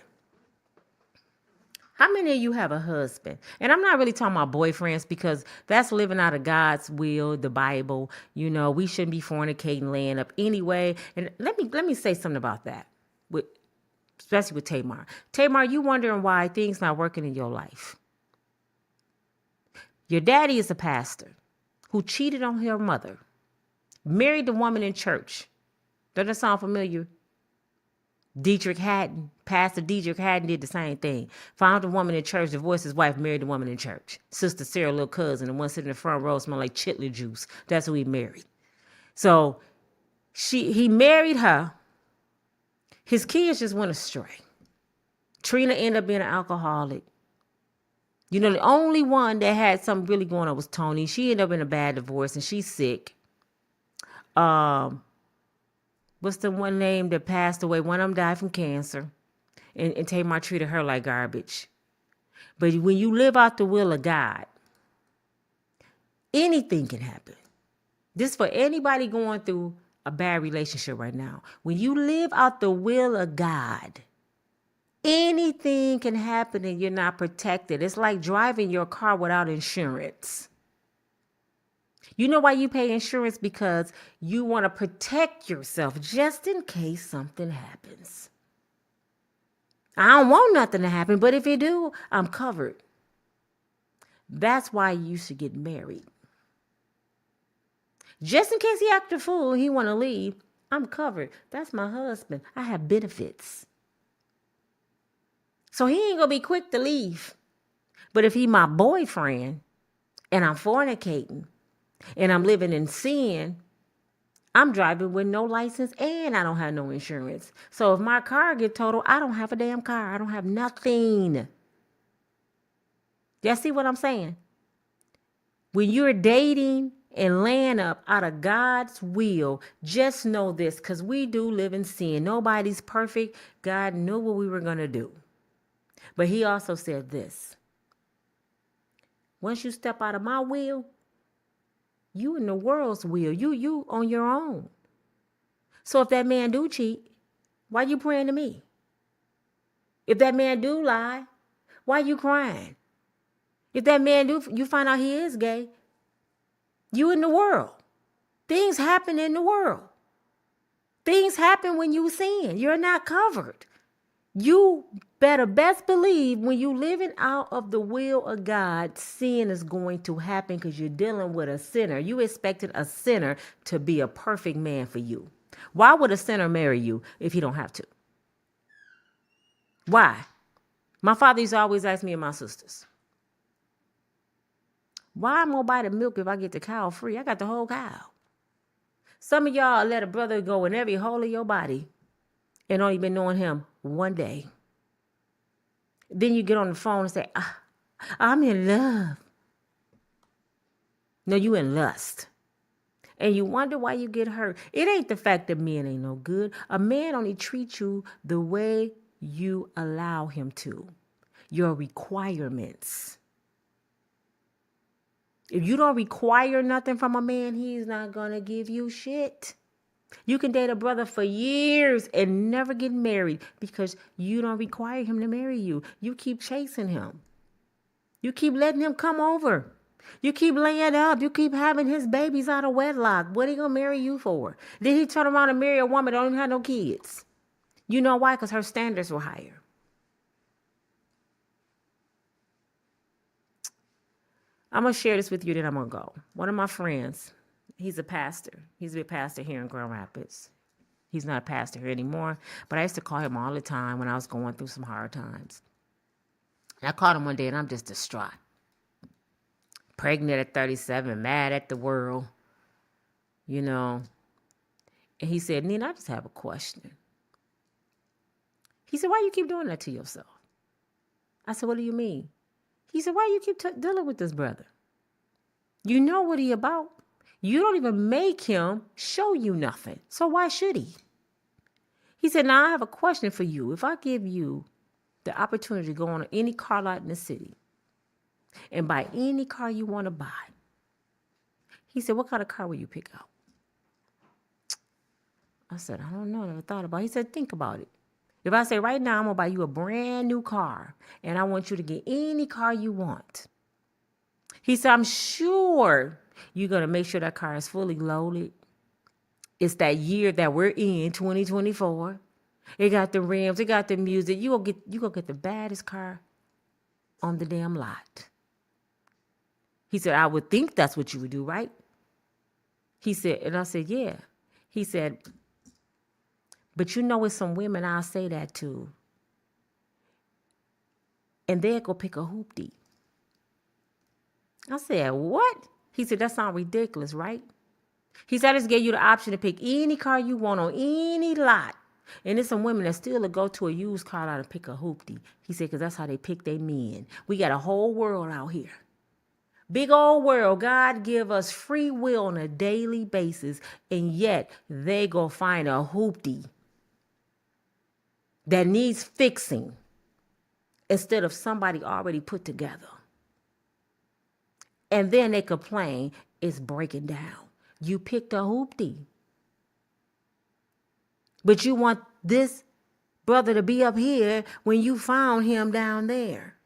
How many of you have a husband? And I'm not really talking about boyfriends because that's living out of God's will, the Bible. You know, we shouldn't be fornicating, laying up anyway. And let me say something about that. Especially with Tamar. Tamar, you wondering why things not working in your life. Your daddy is a pastor who cheated on her mother, married the woman in church. Doesn't that sound familiar? Pastor Dietrich Haddon did the same thing. Found a woman in church, divorced his wife, married the woman in church. Sister Sarah, little cousin, the one sitting in the front row smelled like chitlin juice. That's who he married. So he married her. His kids just went astray. Trina ended up being an alcoholic. You know, the only one that had something really going on was Tony. She ended up in a bad divorce and she's sick. What's the one name that passed away? One of them died from cancer. And Tamar treated her like garbage. But when you live out the will of God, anything can happen. This is for anybody going through a bad relationship right now. When you live out the will of God, anything can happen and you're not protected. It's like driving your car without insurance. You know why you pay insurance? Because you want to protect yourself just in case something happens. I don't want nothing to happen, but if it do, I'm covered. That's why you should get married. Just in case he act a fool and he want to leave, I'm covered. That's my husband. I have benefits. So he ain't going to be quick to leave. But if he my boyfriend and I'm fornicating and I'm living in sin, I'm driving with no license and I don't have no insurance. So if my car get totaled, I don't have a damn car. I don't have nothing. Y'all see what I'm saying? When you're dating and laying up out of God's will, just know this, because we do live in sin. Nobody's perfect. God knew what we were going to do. But he also said this. Once you step out of my will, you in the world's will. You on your own. So if that man do cheat, why you praying to me? If that man do lie, why you crying? If that man do, you find out he is gay, you in the world. Things happen in the world. Things happen when you sin. You're not covered. You better best believe when you living out of the will of God, sin is going to happen because you're dealing with a sinner. You expected a sinner to be a perfect man for you. Why would a sinner marry you if he don't have to? Why? My father used to always ask me and my sisters, why am I going to buy the milk if I get the cow free? I got the whole cow. Some of y'all let a brother go in every hole of your body and only been knowing him one day. Then you get on the phone and say, I'm in love. No, you in lust. And you wonder why you get hurt. It ain't the fact that men ain't no good. A man only treats you the way you allow him to. Your requirements. If you don't require nothing from a man, he's not going to give you shit. You can date a brother for years and never get married because you don't require him to marry you. You keep chasing him. You keep letting him come over. You keep laying up. You keep having his babies out of wedlock. What are he going to marry you for? Then he turn around and marry a woman that don't even have no kids. You know why? Because her standards were higher. I'm going to share this with you, then I'm going to go. One of my friends, He's a pastor. He's a pastor here in Grand Rapids. He's not a pastor here anymore, but I used to call him all the time when I was going through some hard times. And I called him one day and I'm just distraught. Pregnant at 37, mad at the world, you know. And he said, Nina, I just have a question. He said, why you keep doing that to yourself? I said, what do you mean? He said, why you keep dealing with this brother? You know what he about. You don't even make him show you nothing. So why should he? He said, now I have a question for you. If I give you the opportunity to go on any car lot in the city and buy any car you want to buy, he said, what kind of car will you pick out? I said, I don't know. I never thought about it. He said, think about it. If I say right now I'm going to buy you a brand new car and I want you to get any car you want. He said, I'm sure you're going to make sure that car is fully loaded. It's that year that we're in, 2024. It got the rims. It got the music. You gonna get the baddest car on the damn lot. He said, I would think that's what you would do, right? He said, and I said, yeah. He said, but you know it's some women I'll say that to. And they'll go pick a hoopty. I said, what? He said, that sounds ridiculous, right? He said, I just gave you the option to pick any car you want on any lot. And there's some women that still go to a used car lot and pick a hoopty. He said, because that's how they pick their men. We got a whole world out here. Big old world. God give us free will on a daily basis. And yet they go find a hoopty that needs fixing instead of somebody already put together. And then they complain it's breaking down. You picked a hoopty. But you want this brother to be up here when you found him down there.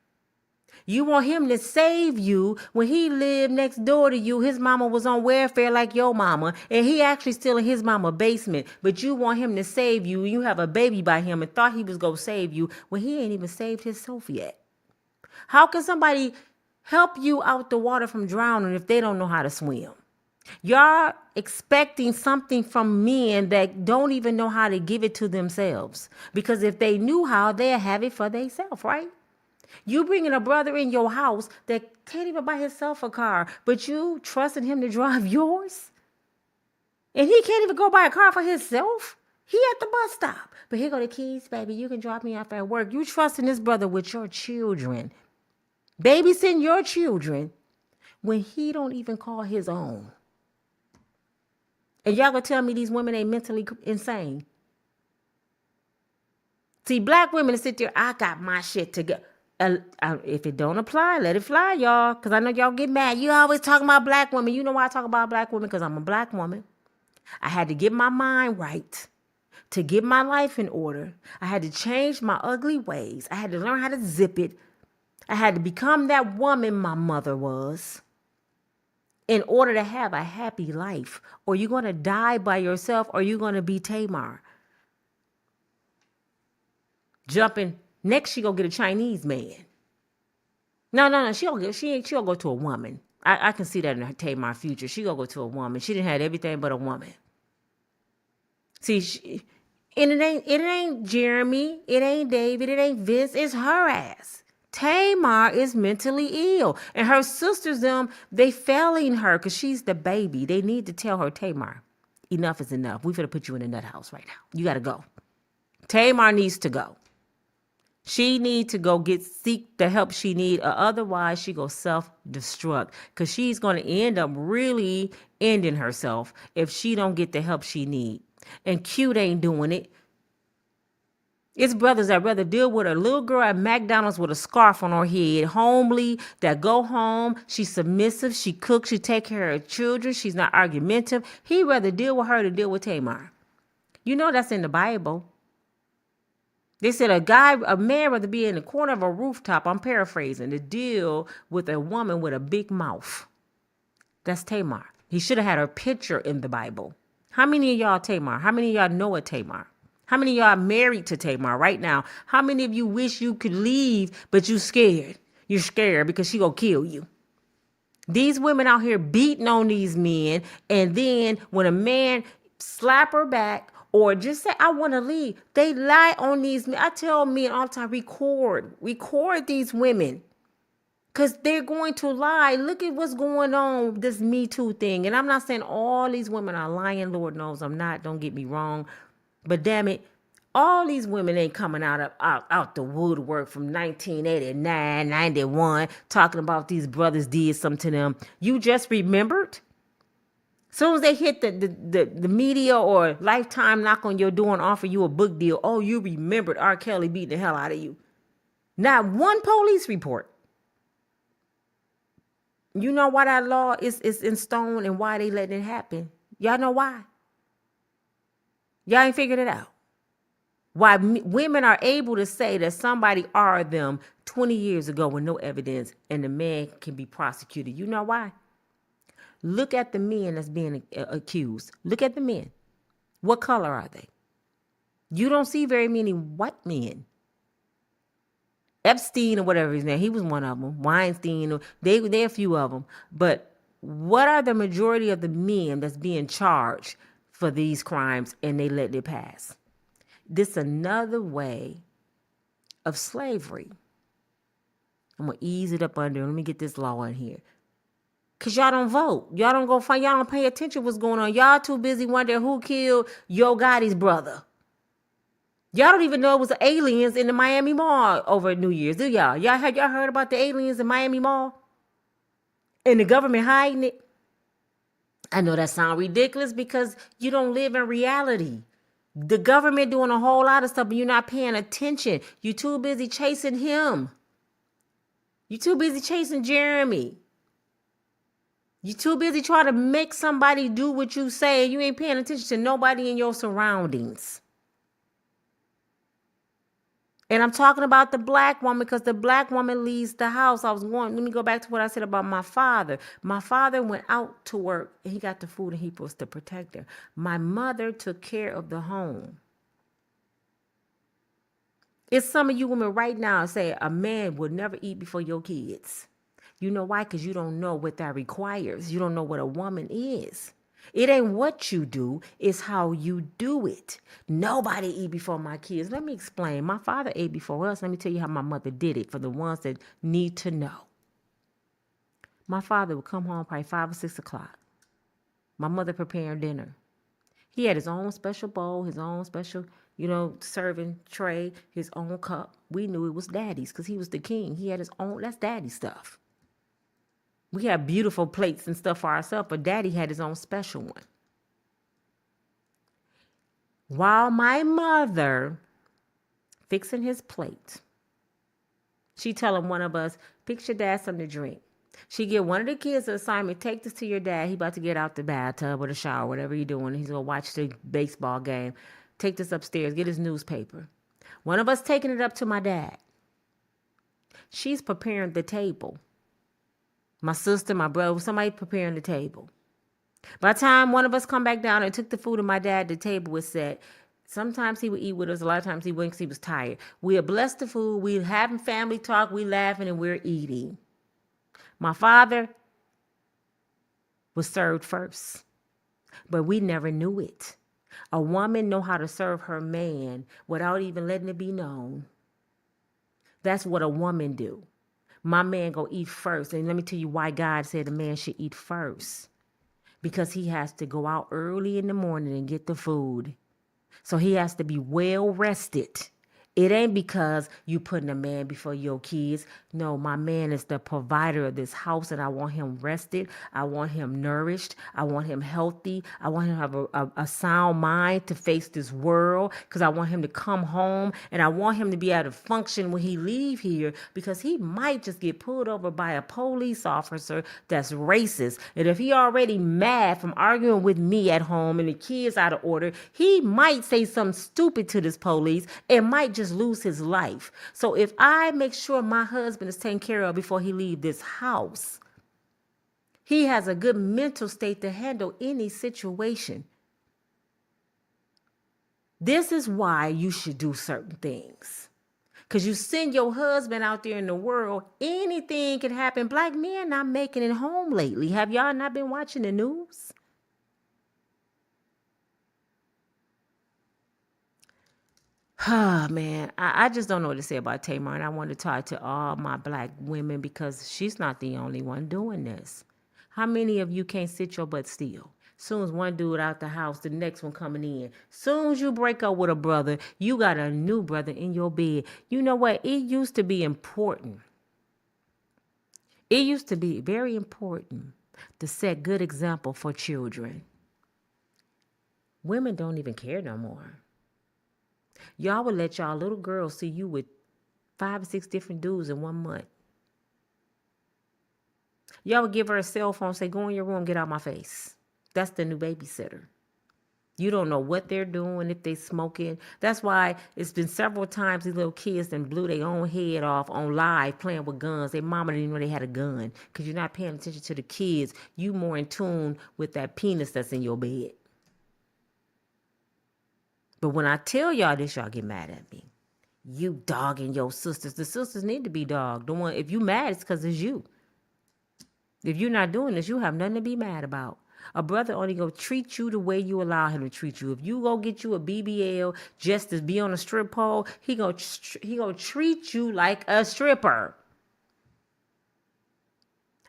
You want him to save you when he lived next door to you. His mama was on welfare like your mama, and he actually still in his mama's basement. But you want him to save you. You have a baby by him and thought he was going to save you when he ain't even saved himself yet. How can somebody help you out the water from drowning if they don't know how to swim? Y'all expecting something from men that don't even know how to give it to themselves. Because if they knew how, they'd have it for themselves, right? You bringing a brother in your house that can't even buy himself a car, but you trusting him to drive yours? And he can't even go buy a car for himself? He at the bus stop. But here go the keys, baby. You can drop me off at work. You trusting this brother with your children. Babysitting your children when he don't even call his own. And y'all gonna tell me these women ain't mentally insane? See, black women sit there, I got my shit together. If it don't apply, let it fly, y'all. Because I know y'all get mad. You always talking about black women. You know why I talk about black women? Because I'm a black woman. I had to get my mind right to get my life in order. I had to change my ugly ways. I had to learn how to zip it. I had to become that woman my mother was in order to have a happy life. Or you're going to die by yourself, or you're going to be Tamar. Jumping. Next, she gonna get a Chinese man. No. She'll go to a woman. I can see that in her Tamar future. She gonna go to a woman. She didn't have everything but a woman. See, and it ain't Jeremy. It ain't David. It ain't Vince. It's her ass. Tamar is mentally ill, and her sisters they failing her because she's the baby. They need to tell her, Tamar, enough is enough. We finna put you in a nut house right now. You gotta go. Tamar needs to go. She need to go seek the help she need, or otherwise she go self-destruct, because she's going to end up really ending herself if she don't get the help she need. And cute ain't doing it. It's brothers that rather deal with a little girl at McDonald's with a scarf on her head, homely, that go home. She's submissive. She cooks. She take care of her children. She's not argumentative. He'd rather deal with her than deal with Tamar. You know that's in the Bible. They said a man rather be in the corner of a rooftop, I'm paraphrasing, to deal with a woman with a big mouth. That's Tamar. He should have had her picture in the Bible. How many of y'all Tamar? How many of y'all know a Tamar? How many of y'all married to Tamar right now? How many of you wish you could leave, but you scared? You're scared because she gonna kill you. These women out here beating on these men, and then when a man slap her back or just say, I want to leave, they lie on these men. I tell men all the time, record these women. Because they're going to lie. Look at what's going on, this Me Too thing. And I'm not saying all these women are lying. Lord knows I'm not. Don't get me wrong. But damn it, all these women ain't coming out the woodwork from 1989, 91, talking about these brothers did something to them. You just remembered? Soon as they hit the media or Lifetime knock on your door and offer you a book deal, oh, you remembered R. Kelly beating the hell out of you. Not one police report. You know why that law is in stone and why they letting it happen? Y'all know why? Y'all ain't figured it out. Why women are able to say that somebody are them 20 years ago with no evidence and the man can be prosecuted. You know why? Look at the men that's being accused. Look at the men. What color are they? You don't see very many white men. Epstein or whatever his name, he was one of them. Weinstein, they a few of them. But what are the majority of the men that's being charged for these crimes and they let it pass? This another way of slavery. I'm going to ease it up under. Let me get this law in here. Because y'all don't vote. Y'all don't go find. Y'all don't pay attention what's going on. Y'all too busy wondering who killed Yo Gotti's brother. Y'all don't even know it was aliens in the Miami Mall over New Year's, do y'all? Y'all heard about the aliens in Miami Mall? And the government hiding it? I know that sounds ridiculous because you don't live in reality. The government doing a whole lot of stuff, but you're not paying attention. You're too busy chasing him. You're too busy chasing Jeremy. You're too busy trying to make somebody do what you say, and you ain't paying attention to nobody in your surroundings. And I'm talking about the black woman because the black woman leaves the house. Let me go back to what I said about my father. My father went out to work and he got the food and he was to protect her. My mother took care of the home. It's some of you women right now say a man would never eat before your kids. You know why? Because you don't know what that requires. You don't know what a woman is. It ain't what you do, it's how you do it. Nobody eat before my kids. Let me explain. My father ate before us. Let me tell you how my mother did it for the ones that need to know. My father would come home probably 5 or 6 o'clock. My mother preparing dinner. He had his own special bowl, his own special, serving tray, his own cup. We knew it was daddy's because he was the king. He had his own, that's daddy stuff. We have beautiful plates and stuff for ourselves, but daddy had his own special one. While my mother fixing his plate, she telling one of us, fix your dad something to drink. She give one of the kids an assignment, take this to your dad. He about to get out the bathtub or the shower, whatever you're doing. He's going to watch the baseball game. Take this upstairs, get his newspaper. One of us taking it up to my dad. She's preparing the table. My sister, my brother, somebody preparing the table. By the time one of us come back down and took the food and my dad, the table was set. Sometimes he would eat with us. A lot of times he wouldn't because he was tired. We had blessed the food. We having family talk. We laughing and we're eating. My father was served first. But we never knew it. A woman know how to serve her man without even letting it be known. That's what a woman do. My man go eat first. And let me tell you why God said a man should eat first. Because he has to go out early in the morning and get the food. So he has to be well rested. It ain't because you putting a man before your kids. No, my man is the provider of this house and I want him rested. I want him nourished. I want him healthy. I want him to have a sound mind to face this world because I want him to come home and I want him to be able to function when he leave here because he might just get pulled over by a police officer that's racist. And if he already mad from arguing with me at home and the kids out of order, he might say something stupid to this police and might just lose his life. So if I make sure my husband is taken care of before he leave this house, he has a good mental state to handle any situation. This is why you should do certain things. Because you send your husband out there in the world, anything can happen. Black men not making it home lately. Have y'all not been watching the news? Man, I just don't know what to say about Tamar. And I want to talk to all my black women because she's not the only one doing this. How many of you can't sit your butt still? Soon as one dude out the house, the next one coming in. Soon as you break up with a brother, you got a new brother in your bed. You know what? It used to be important. It used to be very important to set good example for children. Women don't even care no more. Y'all would let y'all little girls see you with 5 or 6 different dudes in 1 month. Y'all would give her a cell phone, say, go in your room, get out my face. That's the new babysitter. You don't know what they're doing, if they smoking. That's why it's been several times these little kids then blew their own head off on live playing with guns. Their mama didn't even know they had a gun because you're not paying attention to the kids. You more in tune with that penis that's in your bed. But when I tell y'all this, y'all get mad at me. You dogging your sisters. The sisters need to be dogged. The one, if you mad, it's because it's you. If you're not doing this, you have nothing to be mad about. A brother only go treat you the way you allow him to treat you. If you go get you a BBL just to be on a strip pole, he go treat you like a stripper.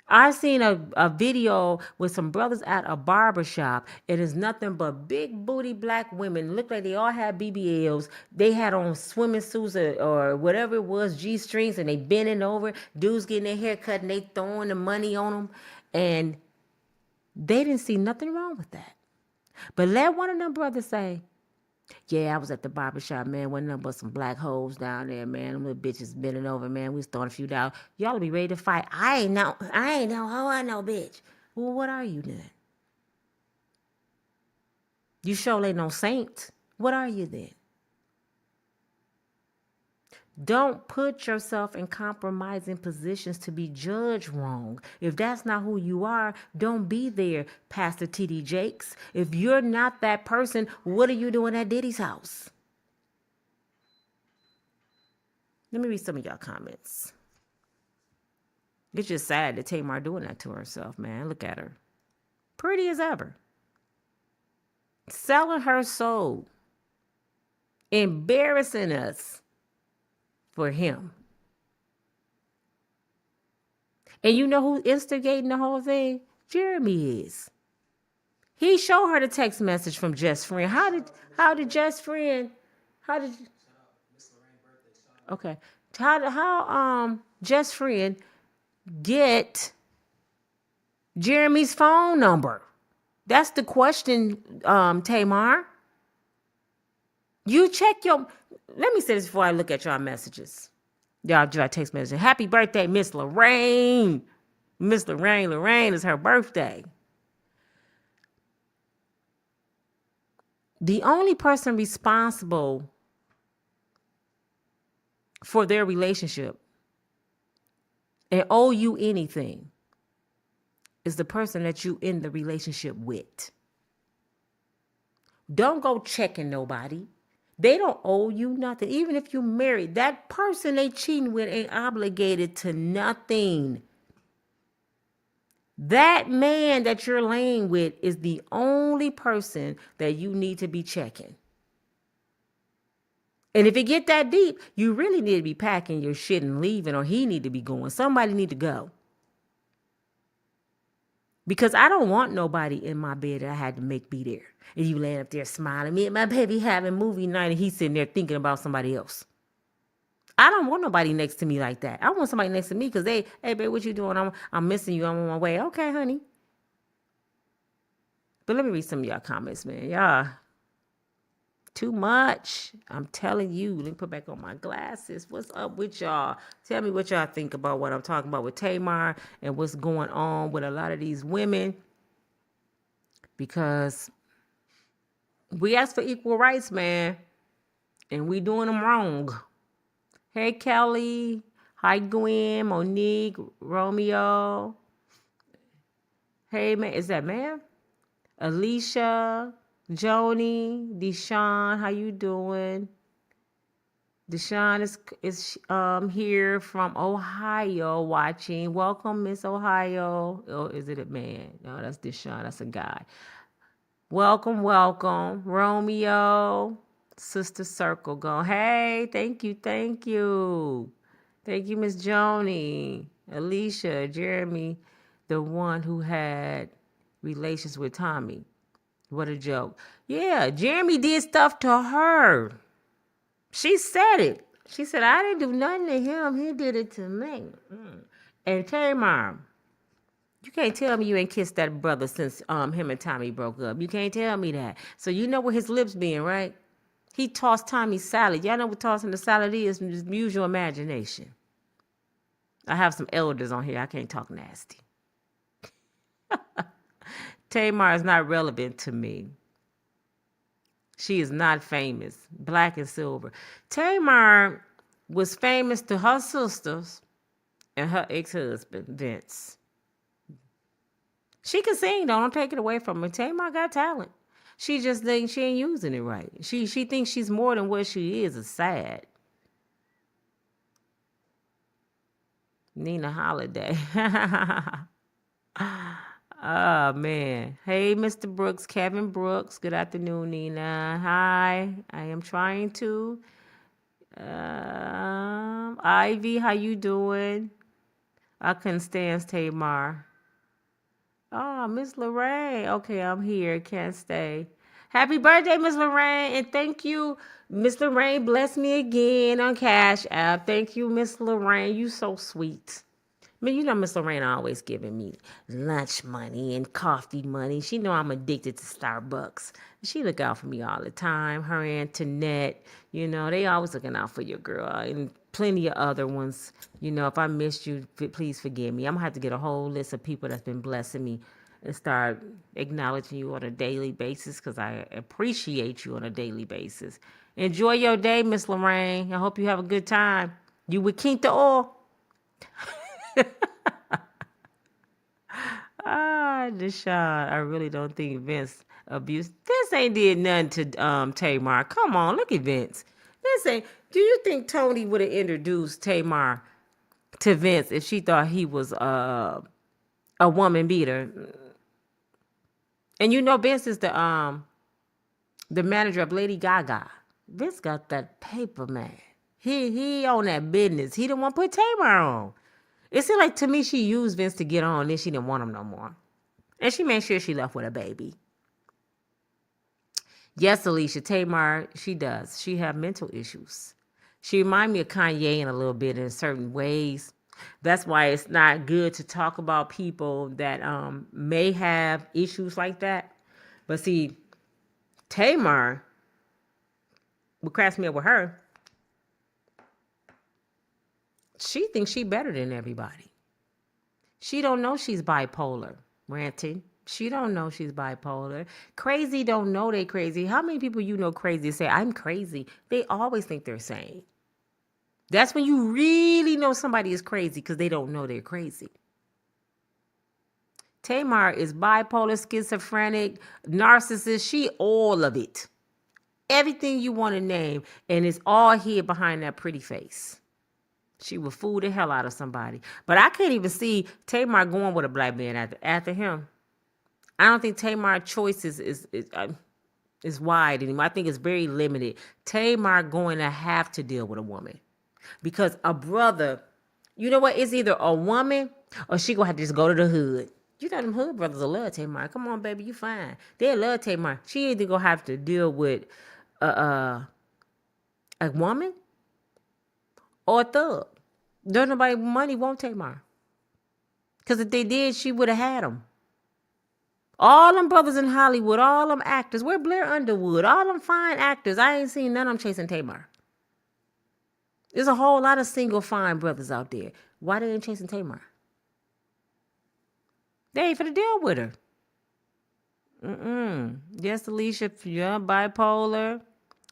I seen a video with some brothers at a barbershop. It is nothing but big booty black women. Looked like they all had BBLs. They had on swimming suits or whatever it was, G-strings, and they bending over. Dudes getting their hair cut and they throwing the money on them. And they didn't see nothing wrong with that. But let one of them brothers say, yeah, I was at the barbershop, man. Wasn't nothing but some black hoes down there, man. Them little bitches bending over, man. We was throwing a few down. Y'all will be ready to fight. I ain't no hoe, I know, bitch. Well, what are you then? You sure ain't no saint. What are you then? Don't put yourself in compromising positions to be judged wrong. If that's not who you are, don't be there, Pastor T.D. Jakes. If you're not that person, what are you doing at Diddy's house? Let me read some of y'all comments. It's just sad that Tamar doing that to herself, man. Look at her. Pretty as ever. Selling her soul. Embarrassing us. For him. And you know who's instigating the whole thing? Jeremy is. He showed her the text message from Jess Friend. How did Jess Friend? Okay. How Jess Friend get Jeremy's phone number? That's the question, Tamar. You check your. Let me say this before I look at y'all messages. Y'all text message. Happy birthday, Miss Lorraine. Miss Lorraine. Lorraine is her birthday. The only person responsible for their relationship and owe you anything is the person that you in the relationship with. Don't go checking nobody. They don't owe you nothing. Even if you married, that person they cheating with ain't obligated to nothing. That man that you're laying with is the only person that you need to be checking. And if it get that deep, you really need to be packing your shit and leaving, or he need to be going. Somebody need to go. Because I don't want nobody in my bed that I had to make be there. And you laying up there smiling. Me and my baby having movie night and he's sitting there thinking about somebody else. I don't want nobody next to me like that. I want somebody next to me because hey, babe, what you doing? I'm missing you. I'm on my way. Okay, honey. But let me read some of y'all comments, man. Y'all, too much. I'm telling you. Let me put back on my glasses. What's up with y'all? Tell me what y'all think about what I'm talking about with Tamar and what's going on with a lot of these women. Because we ask for equal rights, man. And we doing them wrong. Hey, Kelly. Hi, Gwen, Monique, Romeo. Hey, man. Is that man? Alicia, Joni, Deshawn. How you doing? Deshaun is here from Ohio watching. Welcome, Miss Ohio. Oh, is it a man? No, that's Deshaun. That's a guy. Welcome, welcome, Romeo. Sister Circle going. Hey, thank you, thank you. Thank you, Miss Joni, Alicia, Jeremy, the one who had relations with Tommy. What a joke. Yeah, Jeremy did stuff to her. She said it. She said, I didn't do nothing to him. He did it to me. And Tamar, you can't tell me you ain't kissed that brother since him and Tommy broke up. You can't tell me that. So you know where his lips being, right? He tossed Tommy salad. Y'all know what tossing the salad is? Just use your imagination. I have some elders on here. I can't talk nasty. Tamar is not relevant to me. She is not famous. Black and silver. Tamar was famous to her sisters and her ex-husband, Vince. She can sing, though. Don't take it away from her. Tamar got talent. She just thinks she ain't using it right. She thinks she's more than what she is. It's sad. Nina Holiday. Oh, man. Hey, Mr. Brooks, Kevin Brooks. Good afternoon, Nina. Hi. I am trying to. Ivy, how you doing? I couldn't stand Tamar. Oh, Miss Lorraine. Okay, I'm here. Can't stay. Happy birthday, Miss Lorraine. And thank you. Miss Lorraine bless me again on Cash App. Thank you, Miss Lorraine. You so sweet. I mean, you know Miss Lorraine always giving me lunch money and coffee money. She know I'm addicted to Starbucks. She look out for me all the time. Her Antoinette, you know, they always looking out for your girl. And plenty of other ones. You know, if I missed you, please forgive me. I'm going to have to get a whole list of people that's been blessing me and start acknowledging you on a daily basis because I appreciate you on a daily basis. Enjoy your day, Miss Lorraine. I hope you have a good time. You with Quinta Oil? Deshaun, I really don't think Vince abused. Vince ain't did nothing to Tamar. Come on, look at Vince. Vince ain't. Do you think Tony would have introduced Tamar to Vince if she thought he was a woman beater? And you know Vince is the manager of Lady Gaga. Vince got that paper, man. He on that business. He didn't want to put Tamar on. It seemed like to me she used Vince to get on, then she didn't want him no more. And she made sure she left with a baby. Yes, Alicia, Tamar, she does. She have mental issues. She remind me of Kanye in a little bit in certain ways. That's why it's not good to talk about people that may have issues like that. But see, Tamar, what cracks me up with her, she thinks she better than everybody. She don't know she's bipolar, Ranty. She don't know she's bipolar. Crazy don't know they crazy. How many people you know crazy say, I'm crazy? They always think they're sane. That's when you really know somebody is crazy because they don't know they're crazy. Tamar is bipolar, schizophrenic, narcissist. She all of it. Everything you want to name. And it's all here behind that pretty face. She will fool the hell out of somebody. But I can't even see Tamar going with a black man after him. I don't think Tamar's choice is wide anymore. I think it's very limited. Tamar going to have to deal with a woman. Because a brother, you know what? It's either a woman or she going to have to just go to the hood. You know them hood brothers will love Tamar. Come on, baby, you fine. They love Tamar. She either going to have to deal with a woman or a thug. Don't nobody with money won't Tamar. Because if they did, she would have had them. All them brothers in Hollywood, all them actors. Where Blair Underwood? All them fine actors. I ain't seen none of them chasing Tamar. There's a whole lot of single fine brothers out there. Why they ain't chasing Tamar? They ain't finna deal with her. Yes, Alicia, you're bipolar,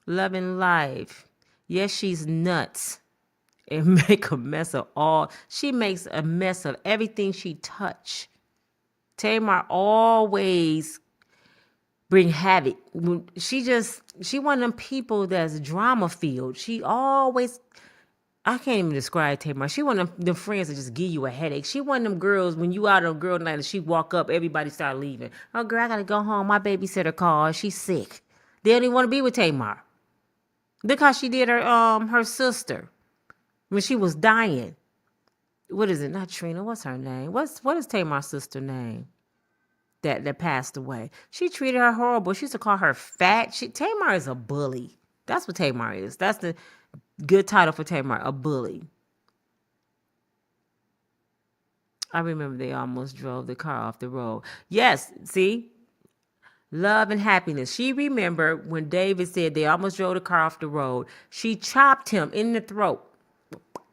loving life. Yes, she's nuts. And make a mess of all. She makes a mess of everything she touch. Tamar always bring havoc. She one of them people that's drama filled. She always, I can't even describe Tamar. She one of them friends that just give you a headache. She one of them girls when you out on girl night and she walk up, everybody start leaving. Oh girl, I gotta go home. My babysitter called. She's sick. They don't even want to be with Tamar. Look how she did her sister when she was dying. What is it? Not Trina. What's her name? What is Tamar's sister name? That passed away. She treated her horrible. She used to call her fat. Tamar is a bully. That's what Tamar is. That's the good title for Tamar, a bully. I remember they almost drove the car off the road. Yes, see? Love and happiness. She remembered when David said they almost drove the car off the road. She chopped him in the throat.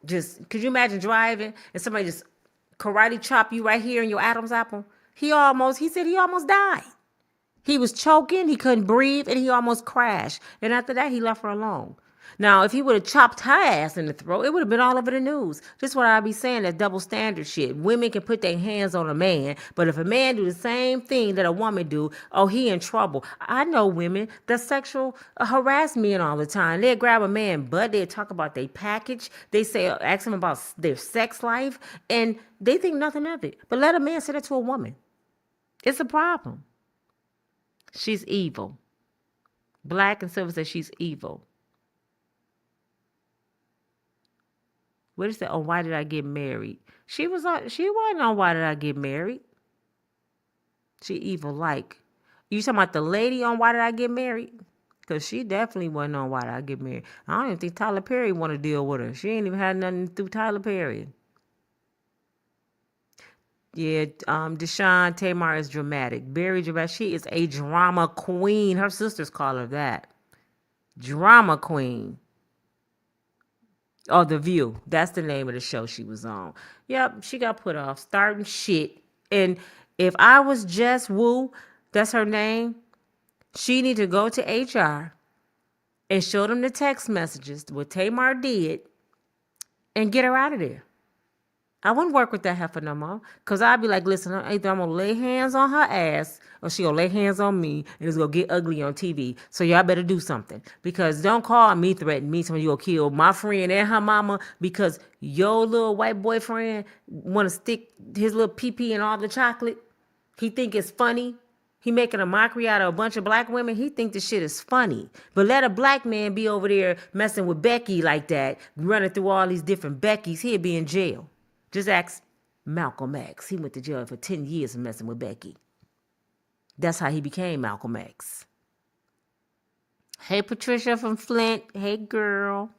Just, could you imagine driving and somebody just karate chop you right here in your Adam's apple? He said he almost died. He was choking, he couldn't breathe, and he almost crashed. And after that, he left her alone. Now, if he would have chopped her ass in the throat, it would have been all over the news. Just what I be saying, that double standard shit. Women can put their hands on a man, but if a man do the same thing that a woman do, oh, he in trouble. I know women that sexual harass men all the time. They grab a man butt, they talk about their package, they say, ask them about their sex life, and they think nothing of it. But let a man say that to a woman. It's a problem. She's evil. Black and Silver says she's evil. What is that? Oh, why did I get married? She wasn't on why did I get married. She evil like. You talking about the lady on why did I get married? Because she definitely wasn't on why did I get married. I don't even think Tyler Perry want to deal with her. She ain't even had nothing through Tyler Perry. Yeah, Deshaun Tamar is dramatic. Very dramatic. She is a drama queen. Her sisters call her that. Drama queen. Oh, The View. That's the name of the show she was on. Yep, she got put off starting shit. And if I was Jessie Woo, that's her name, she need to go to HR and show them the text messages, what Tamar did, and get her out of there. I wouldn't work with that heifer no more. Because I'd be like, listen, either I'm going to lay hands on her ass or she going to lay hands on me and it's going to get ugly on TV. So y'all better do something. Because don't call me, threaten me, somebody you going to kill my friend and her mama because your little white boyfriend want to stick his little pee-pee in all the chocolate. He think it's funny. He making a mockery out of a bunch of black women. He think the shit is funny. But let a black man be over there messing with Becky like that, running through all these different Beckys. He'll be in jail. Just ask Malcolm X. He went to jail for 10 years for messing with Becky. That's how he became Malcolm X. Hey, Patricia from Flint. Hey, girl.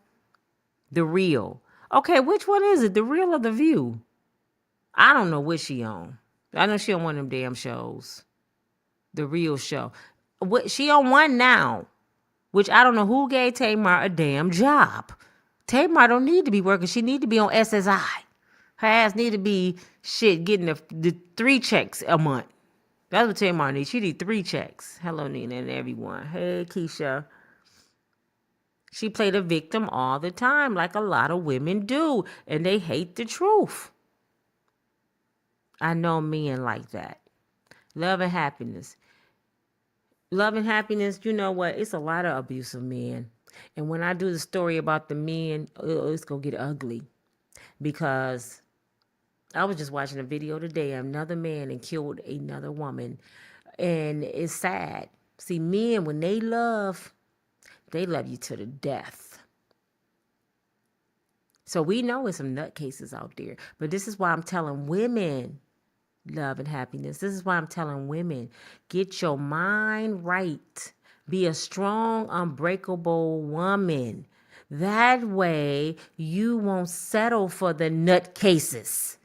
The Real. Okay, which one is it? The Real or The View? I don't know what she on. I know she on one of them damn shows. The Real show. She on one now, which I don't know who gave Tamar a damn job. Tamar don't need to be working. She need to be on SSI. Her ass need to be getting the 3 checks a month. That's what Tamar needs. She need 3 checks. Hello, Nina and everyone. Hey, Keisha. She played a victim all the time, like a lot of women do, and they hate the truth. I know men like that. Love and happiness. Love and happiness, you know what? It's a lot of abusive men. And when I do the story about the men, it's going to get ugly. Because I was just watching a video today. Another man and killed another woman. And it's sad. See, men, when they love you to the death. So we know there's some nutcases out there. But this is why I'm telling women, love and happiness. This is why I'm telling women, get your mind right. Be a strong, unbreakable woman. That way, you won't settle for the nutcases.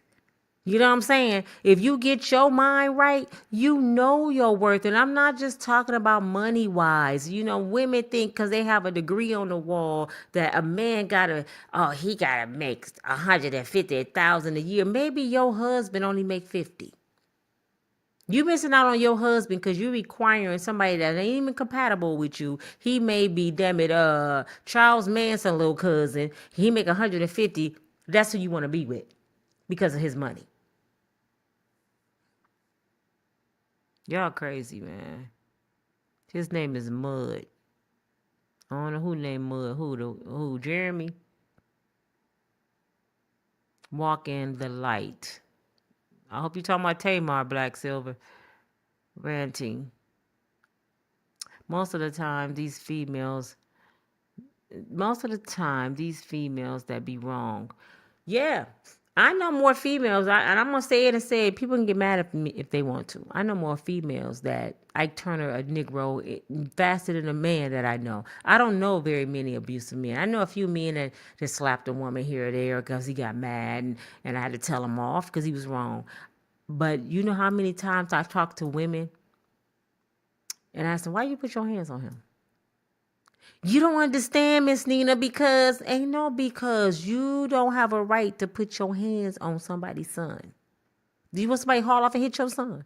You know what I'm saying? If you get your mind right, you know your worth. And I'm not just talking about money-wise. You know, women think because they have a degree on the wall that a man he got to make $150,000 a year. Maybe your husband only make 50. You missing out on your husband because you requiring somebody that ain't even compatible with you. He may be, damn it, Charles Manson little cousin. He make 150. That's who you want to be with because of his money. Y'all crazy, man. His name is Mud. I don't know who named Mud. Who? Jeremy? Walk in the light. I hope you're talking about Tamar Black Silver. Ranting. Most of the time, these females that be wrong. Yeah. I know more females, and I'm going to say it and say it. People can get mad at me if they want to. I know more females that Ike Turner, a Negro, faster than a man that I know. I don't know very many abusive men. I know a few men that just slapped a woman here or there because he got mad, and I had to tell him off because he was wrong. But you know how many times I've talked to women and asked them, why you put your hands on him? You don't understand, Miss Nina, because you don't have a right to put your hands on somebody's son. Do you want somebody to haul off and hit your son?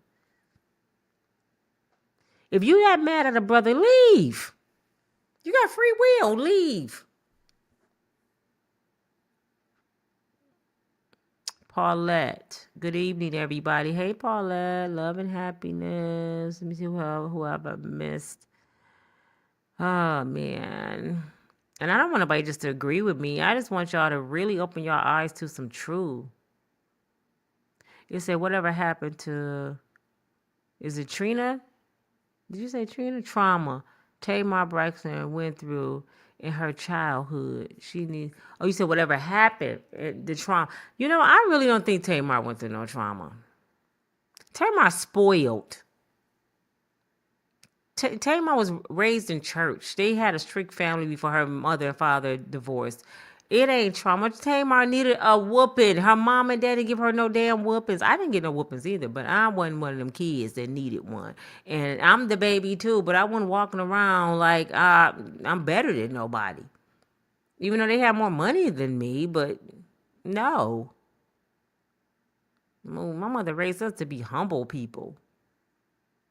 If you that mad at a brother, leave. You got free will, leave. Paulette. Good evening, everybody. Hey, Paulette. Love and happiness. Let me see who I've missed. Oh, man. And I don't want nobody just to agree with me. I just want y'all to really open your eyes to some truth. It said, whatever happened to, is it Trina? Did you say Trina? Trauma. Tamar Braxton went through in her childhood. You said whatever happened, the trauma. You know, I really don't think Tamar went through no trauma. Tamar spoiled. Tamar was raised in church. They had a strict family before her mother and father divorced. It ain't trauma. Tamar needed a whooping. Her mom and daddy give her no damn whoopings. I didn't get no whoopings either, but I wasn't one of them kids that needed one. And I'm the baby too, but I wasn't walking around like I'm better than nobody. Even though they have more money than me, but no. My mother raised us to be humble people.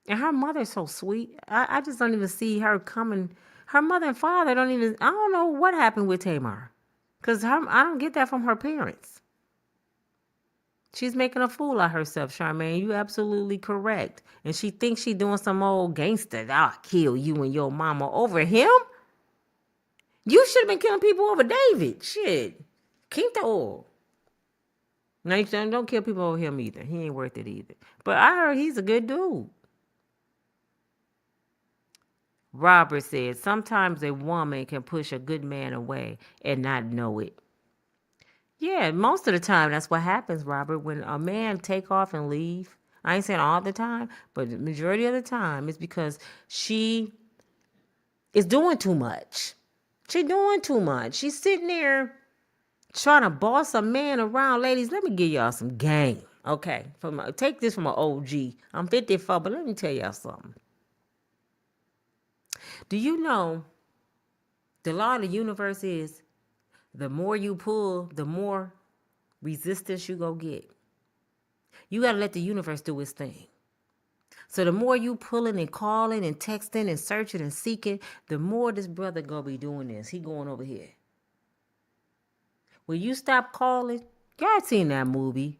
And her mother's so sweet. I just don't even see her coming. Her mother and father I don't know what happened with Tamar. Because I don't get that from her parents. She's making a fool of herself, Charmaine. You absolutely correct. And she thinks she's doing some old gangster. I'll kill you and your mama over him. You should have been killing people over David. Shit. Keep the oil. No, you don't kill people over him either. He ain't worth it either. But I heard he's a good dude. Robert said, sometimes a woman can push a good man away and not know it. Yeah, most of the time that's what happens, Robert. When a man take off and leave, I ain't saying all the time, but the majority of the time it's because she is doing too much. She's doing too much. She's sitting there trying to boss a man around. Ladies, let me give y'all some game. Okay, take this from an OG. I'm 54, but let me tell y'all something. Do you know the law of the universe is the more you pull, the more resistance you go get. You got to let the universe do its thing. So the more you pulling and calling and texting and searching and seeking, the more this brother going to be doing this. He going over here. When you stop calling, y'all seen that movie.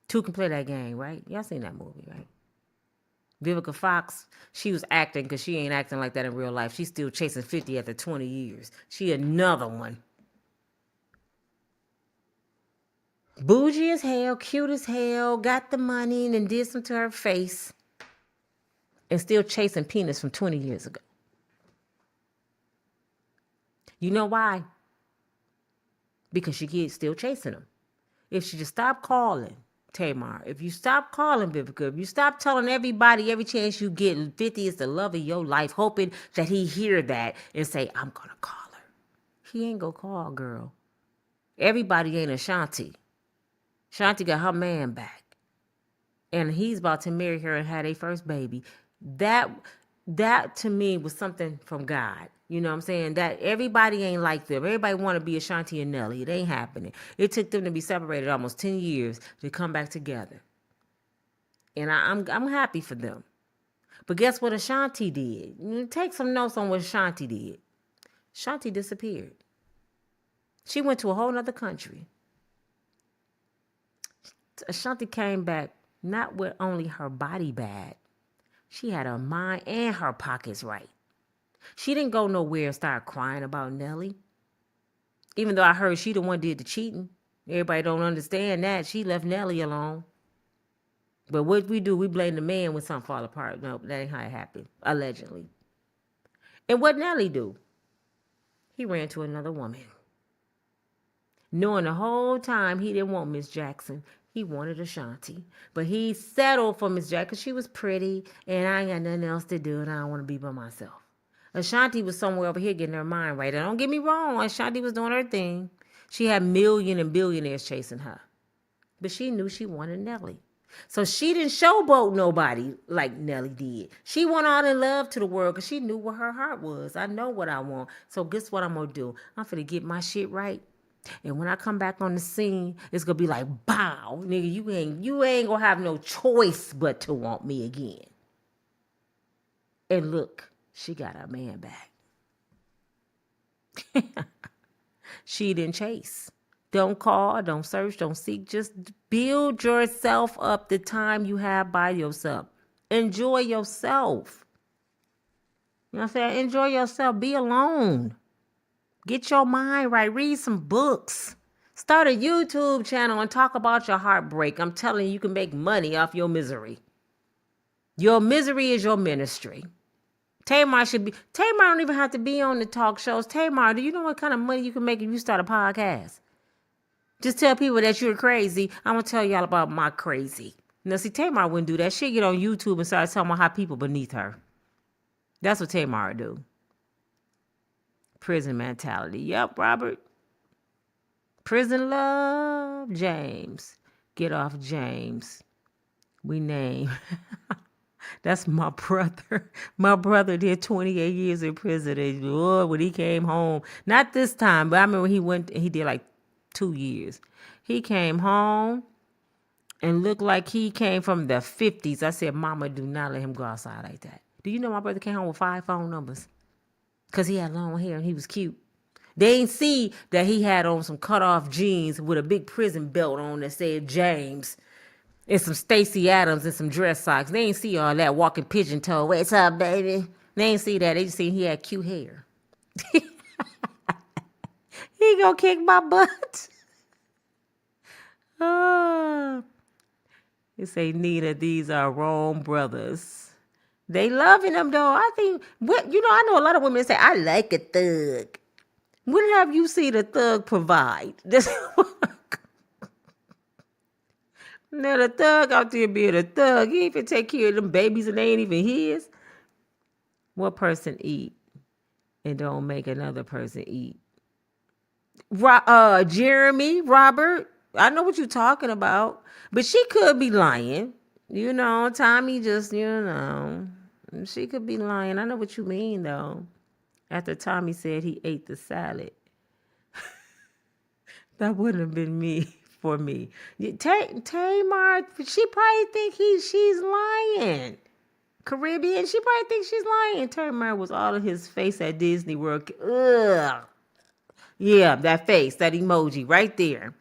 Two can play that game, right? Y'all seen that movie, right? Vivica Fox, she was acting because she ain't acting like that in real life. She's still chasing 50 after 20 years. She another one. Bougie as hell, cute as hell, got the money and then did something to her face. And still chasing penis from 20 years ago. You know why? Because she keeps still chasing him. If she just stopped calling, Tamar, if you stop calling Vivica, if you stop telling everybody every chance you get, 50 is the love of your life, hoping that he hear that and say, I'm going to call her. He ain't going to call, girl. Everybody ain't Ashanti. Ashanti got her man back. And he's about to marry her and have their first baby. That to me was something from God. You know what I'm saying? That everybody ain't like them. Everybody want to be Ashanti and Nelly. It ain't happening. It took them to be separated almost 10 years to come back together. And I'm happy for them. But guess what Ashanti did? Take some notes on what Ashanti did. Ashanti disappeared. She went to a whole other country. Ashanti came back not with only her body bad, She had her mind and her pockets right. She didn't go nowhere and start crying about Nelly. Even though I heard she the one did the cheating. Everybody don't understand that. She left Nelly alone. But what we do, we blame the man when something fall apart. No, that ain't how it happened. Allegedly. And what Nelly do? He ran to another woman. Knowing the whole time he didn't want Miss Jackson. He wanted Ashanti. But he settled for Miss Jackson because she was pretty and I ain't got nothing else to do and I don't want to be by myself. Ashanti was somewhere over here getting her mind right. And don't get me wrong, Ashanti was doing her thing. She had million and billionaires chasing her. But she knew she wanted Nelly. So she didn't showboat nobody like Nelly did. She went out in love to the world because she knew where her heart was. I know what I want. So guess what I'm going to do? I'm finna get my shit right. And when I come back on the scene, it's going to be like, bow. Nigga, you ain't going to have no choice but to want me again. And look, she got her man back. She didn't chase. Don't call, don't search, don't seek. Just build yourself up the time you have by yourself. Enjoy yourself. You know what I'm saying? Enjoy yourself. Be alone. Get your mind right. Read some books. Start a YouTube channel and talk about your heartbreak. I'm telling you, you can make money off your misery. Your misery is your ministry. Tamar don't even have to be on the talk shows. Tamar, do you know what kind of money you can make if you start a podcast? Just tell people that you're crazy. I'm going to tell y'all about my crazy. Now, see, Tamar wouldn't do that. She'd get on YouTube and start telling about how people beneath her. That's what Tamar would do. Prison mentality. Yep, Robert. Prison love. James. Get off James. We name. That's my brother. My brother did 28 years in prison. And Lord, when he came home, not this time, but I remember he did like 2 years. He came home and looked like he came from the 50s. I said, Mama, do not let him go outside like that. Do you know my brother came home with 5 phone numbers? Because he had long hair and he was cute. They ain't see that he had on some cut-off jeans with a big prison belt on that said James and some Stacey Adams and some dress socks. They ain't see all that walking pigeon-toe. What's up, baby? They ain't see that. They just seen he had cute hair. He gonna kick my butt. Oh. You say, Nita, these are wrong brothers. They loving them though. I think, I know a lot of women say, I like a thug. When have you seen a thug provide? Now the thug out there being a thug, he ain't even take care of them babies and they ain't even his. What person eat and don't make another person eat? Jeremy, Robert, I know what you're talking about, but she could be lying. Tommy just, she could be lying. I know what you mean, though. After Tommy said he ate the salad. That wouldn't have been me for me. Tamar, she probably think she's lying. Caribbean, she probably thinks she's lying. Tamar was all in his face at Disney World. Ugh. Yeah, that face, that emoji right there.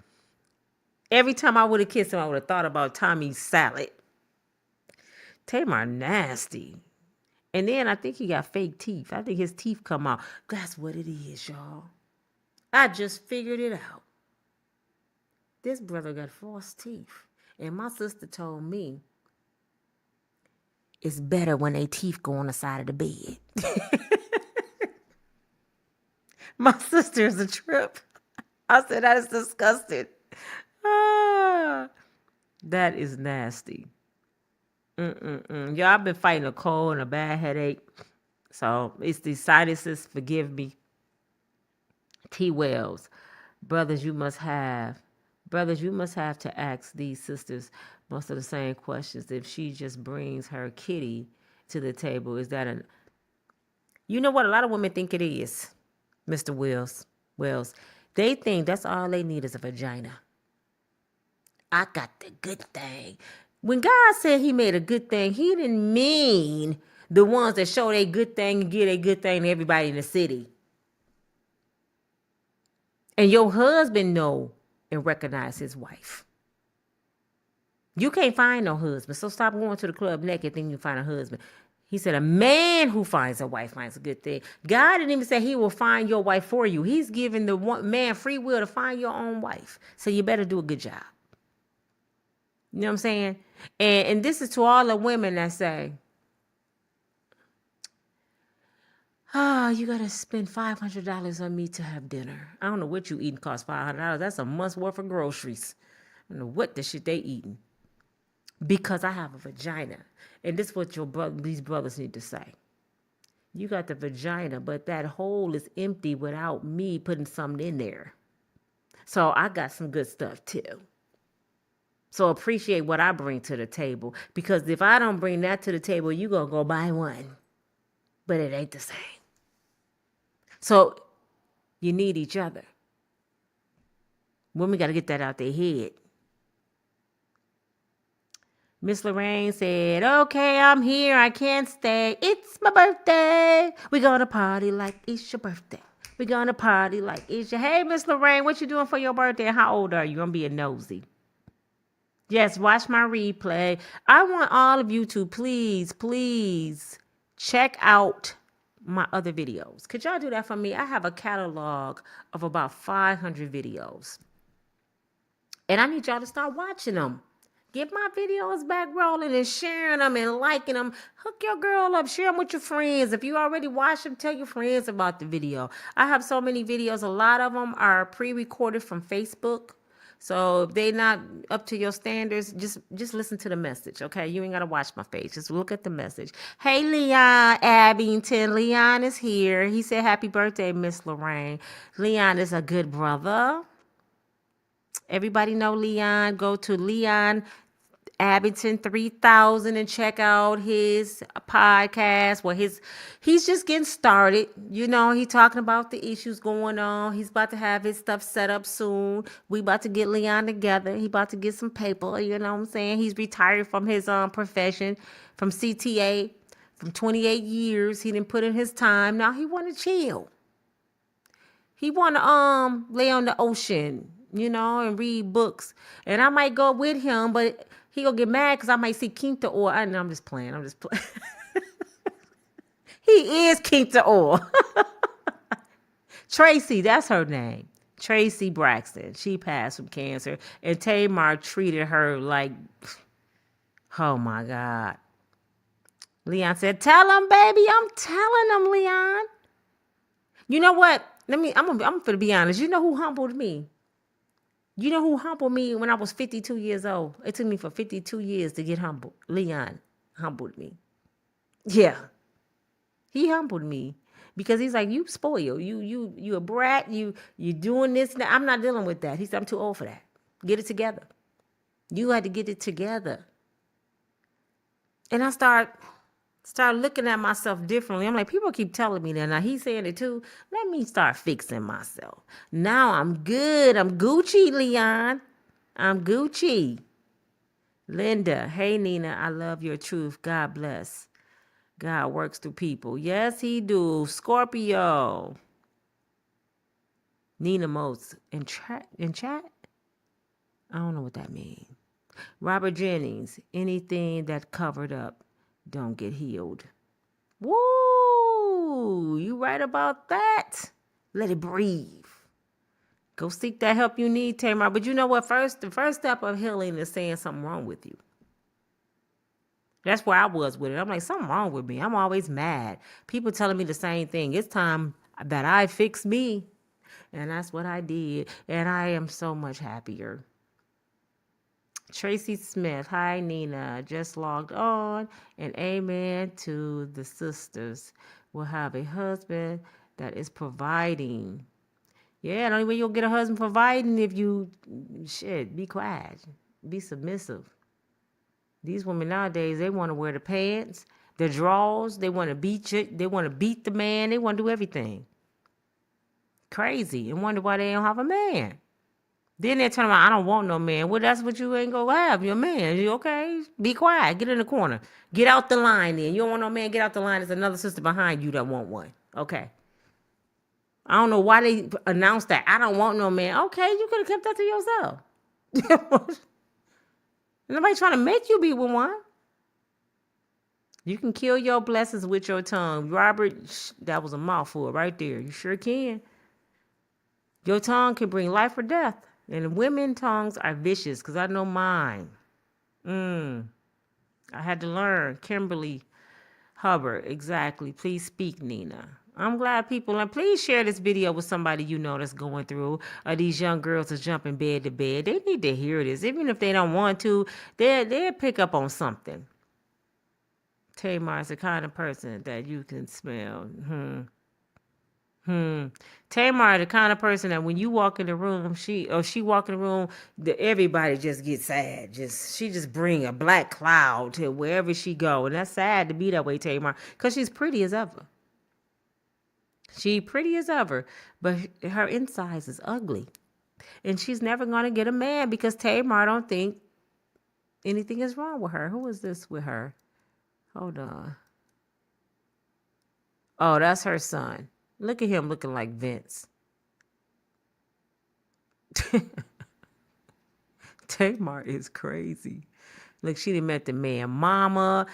Every time I would have kissed him, I would have thought about Tommy's salad. Tamar nasty. And then I think he got fake teeth. I think his teeth come out. That's what it is, y'all. I just figured it out. This brother got false teeth. And my sister told me it's better when they teeth go on the side of the bed. My sister's a trip. I said, that is disgusting. That is nasty. Y'all, I've been fighting a cold and a bad headache. So it's the sinuses, forgive me. T. Wells, brothers, you must have to ask these sisters most of the same questions. If she just brings her kitty to the table, is that you know what a lot of women think it is, Mr. Wells. They think that's all they need is a vagina. I got the good thing. When God said he made a good thing, he didn't mean the ones that show they good thing and give a good thing to everybody in the city. And your husband know and recognize his wife. You can't find no husband, so stop going to the club naked thinking you find a husband. He said, a man who finds a wife finds a good thing. God didn't even say he will find your wife for you. He's giving the man free will to find your own wife. So you better do a good job. You know what I'm saying? And this is to all the women that say, oh, you got to spend $500 on me to have dinner. I don't know what you eating costs $500. That's a month's worth of groceries. I don't know what the shit they eating. Because I have a vagina. And this is what these brothers need to say. You got the vagina, but that hole is empty without me putting something in there. So I got some good stuff too. So appreciate what I bring to the table. Because if I don't bring that to the table, you going to go buy one. But it ain't the same. So you need each other. Women got to get that out their head. Miss Lorraine said, okay, I'm here. I can't stay. It's my birthday. We're going to party like it's your birthday. We're going to party like it's your... Hey, Miss Lorraine, what you doing for your birthday? How old are you? I'm being nosy. Yes, watch my replay. I want all of you to please check out my other videos. Could y'all do that for me? I have a catalog of about 500 videos. And I need y'all to start watching them. Get my videos back rolling and sharing them and liking them. Hook your girl up. Share them with your friends. If you already watched them, tell your friends about the video. I have so many videos. A lot of them are pre-recorded from Facebook. So if they're not up to your standards, just listen to the message, okay? You ain't got to watch my face. Just look at the message. Hey, Leon Abington. Leon is here. He said, happy birthday, Miss Lorraine. Leon is a good brother. Everybody know Leon. Go to Leon Abington 3000 and check out his podcast. Well, he's just getting started. You know, he talking about the issues going on. He's about to have his stuff set up soon. We about to get Leon together. He about to get some paper. You know what I'm saying? He's retired from his profession, from CTA, from 28 years. He didn't put in his time. Now he want to chill. He want to lay on the ocean, you know, and read books. And I might go with him, but he gonna get mad because I might see Quinta Oil. I know, I'm just playing. He is Quinta Oil. Tracy, that's her name. Tracy Braxton. She passed from cancer. And Tamar treated her like, oh my God. Leon said, tell him, baby. I'm telling him, Leon. You know what? I'm gonna be honest. You know who humbled me? You know who humbled me when I was 52 years old? It took me for 52 years to get humbled. Leon humbled me. Yeah. He humbled me because he's like, you spoiled. You a brat. You doing this. I'm not dealing with that. He said, I'm too old for that. Get it together. You had to get it together. And I start looking at myself differently. I'm like, people keep telling me that. Now he's saying it too. Let me start fixing myself. Now I'm good. I'm Gucci, Leon. I'm Gucci. Linda, hey Nina, I love your truth. God bless. God works through people. Yes, he do. Scorpio. Nina Moats in chat? I don't know what that means. Robert Jennings, anything that covered up don't get healed. Woo! You right about that. Let it breathe. Go seek that help you need, Tamar. But you know what? The first step of healing is saying something wrong with you. That's where I was with it. I'm like, something wrong with me. I'm always mad. People telling me the same thing. It's time that I fix me. And that's what I did. And I am so much happier. Tracy Smith, hi Nina, just logged on, and amen to the sisters. Will have a husband that is providing. Yeah, the only way you'll get a husband providing if you, be quiet, be submissive. These women nowadays, they want to wear the pants, the drawers, they want to beat you, they want to beat the man, they want to do everything. Crazy, and wonder why they don't have a man. Then they turn around, I don't want no man. Well, that's what you ain't gonna have, your man. You okay? Be quiet. Get in the corner. Get out the line then. You don't want no man, get out the line. There's another sister behind you that want one. Okay. I don't know why they announced that. I don't want no man. Okay, you could have kept that to yourself. Nobody trying to make you be with one. You can kill your blessings with your tongue. Robert, that was a mouthful right there. You sure can. Your tongue can bring life or death. And women tongues are vicious because I know mine. I had to learn. Kimberly Hubbard, exactly. Please speak, Nina. I'm glad people, and please share this video with somebody you know that's going through, or these young girls that's jumping bed to bed. They need to hear this. Even if they don't want to, they'll pick up on something. Tamar is the kind of person that you can smell. Tamar, the kind of person that when you walk in the room, she walk in the room, everybody just gets sad. She just bring a black cloud to wherever she go, and that's sad to be that way, Tamar, because she's pretty as ever. She pretty as ever, but her insides is ugly, and she's never gonna get a man because Tamar don't think anything is wrong with her. Who is this with her? Hold on. Oh, that's her son. Look at him looking like Vince. Tamar is crazy. Look, she done met the man mama.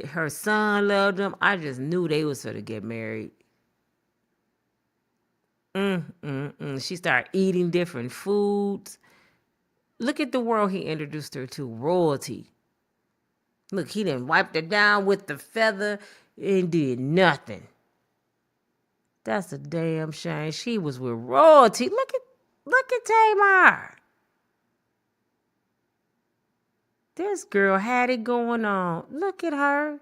Her son loved him. I just knew they was going to get married. She started eating different foods. Look at the world he introduced her to. Royalty. Look, he done wiped her down with the feather and did nothing. That's a damn shame. She was with royalty. Look at Tamar. This girl had it going on. Look at her.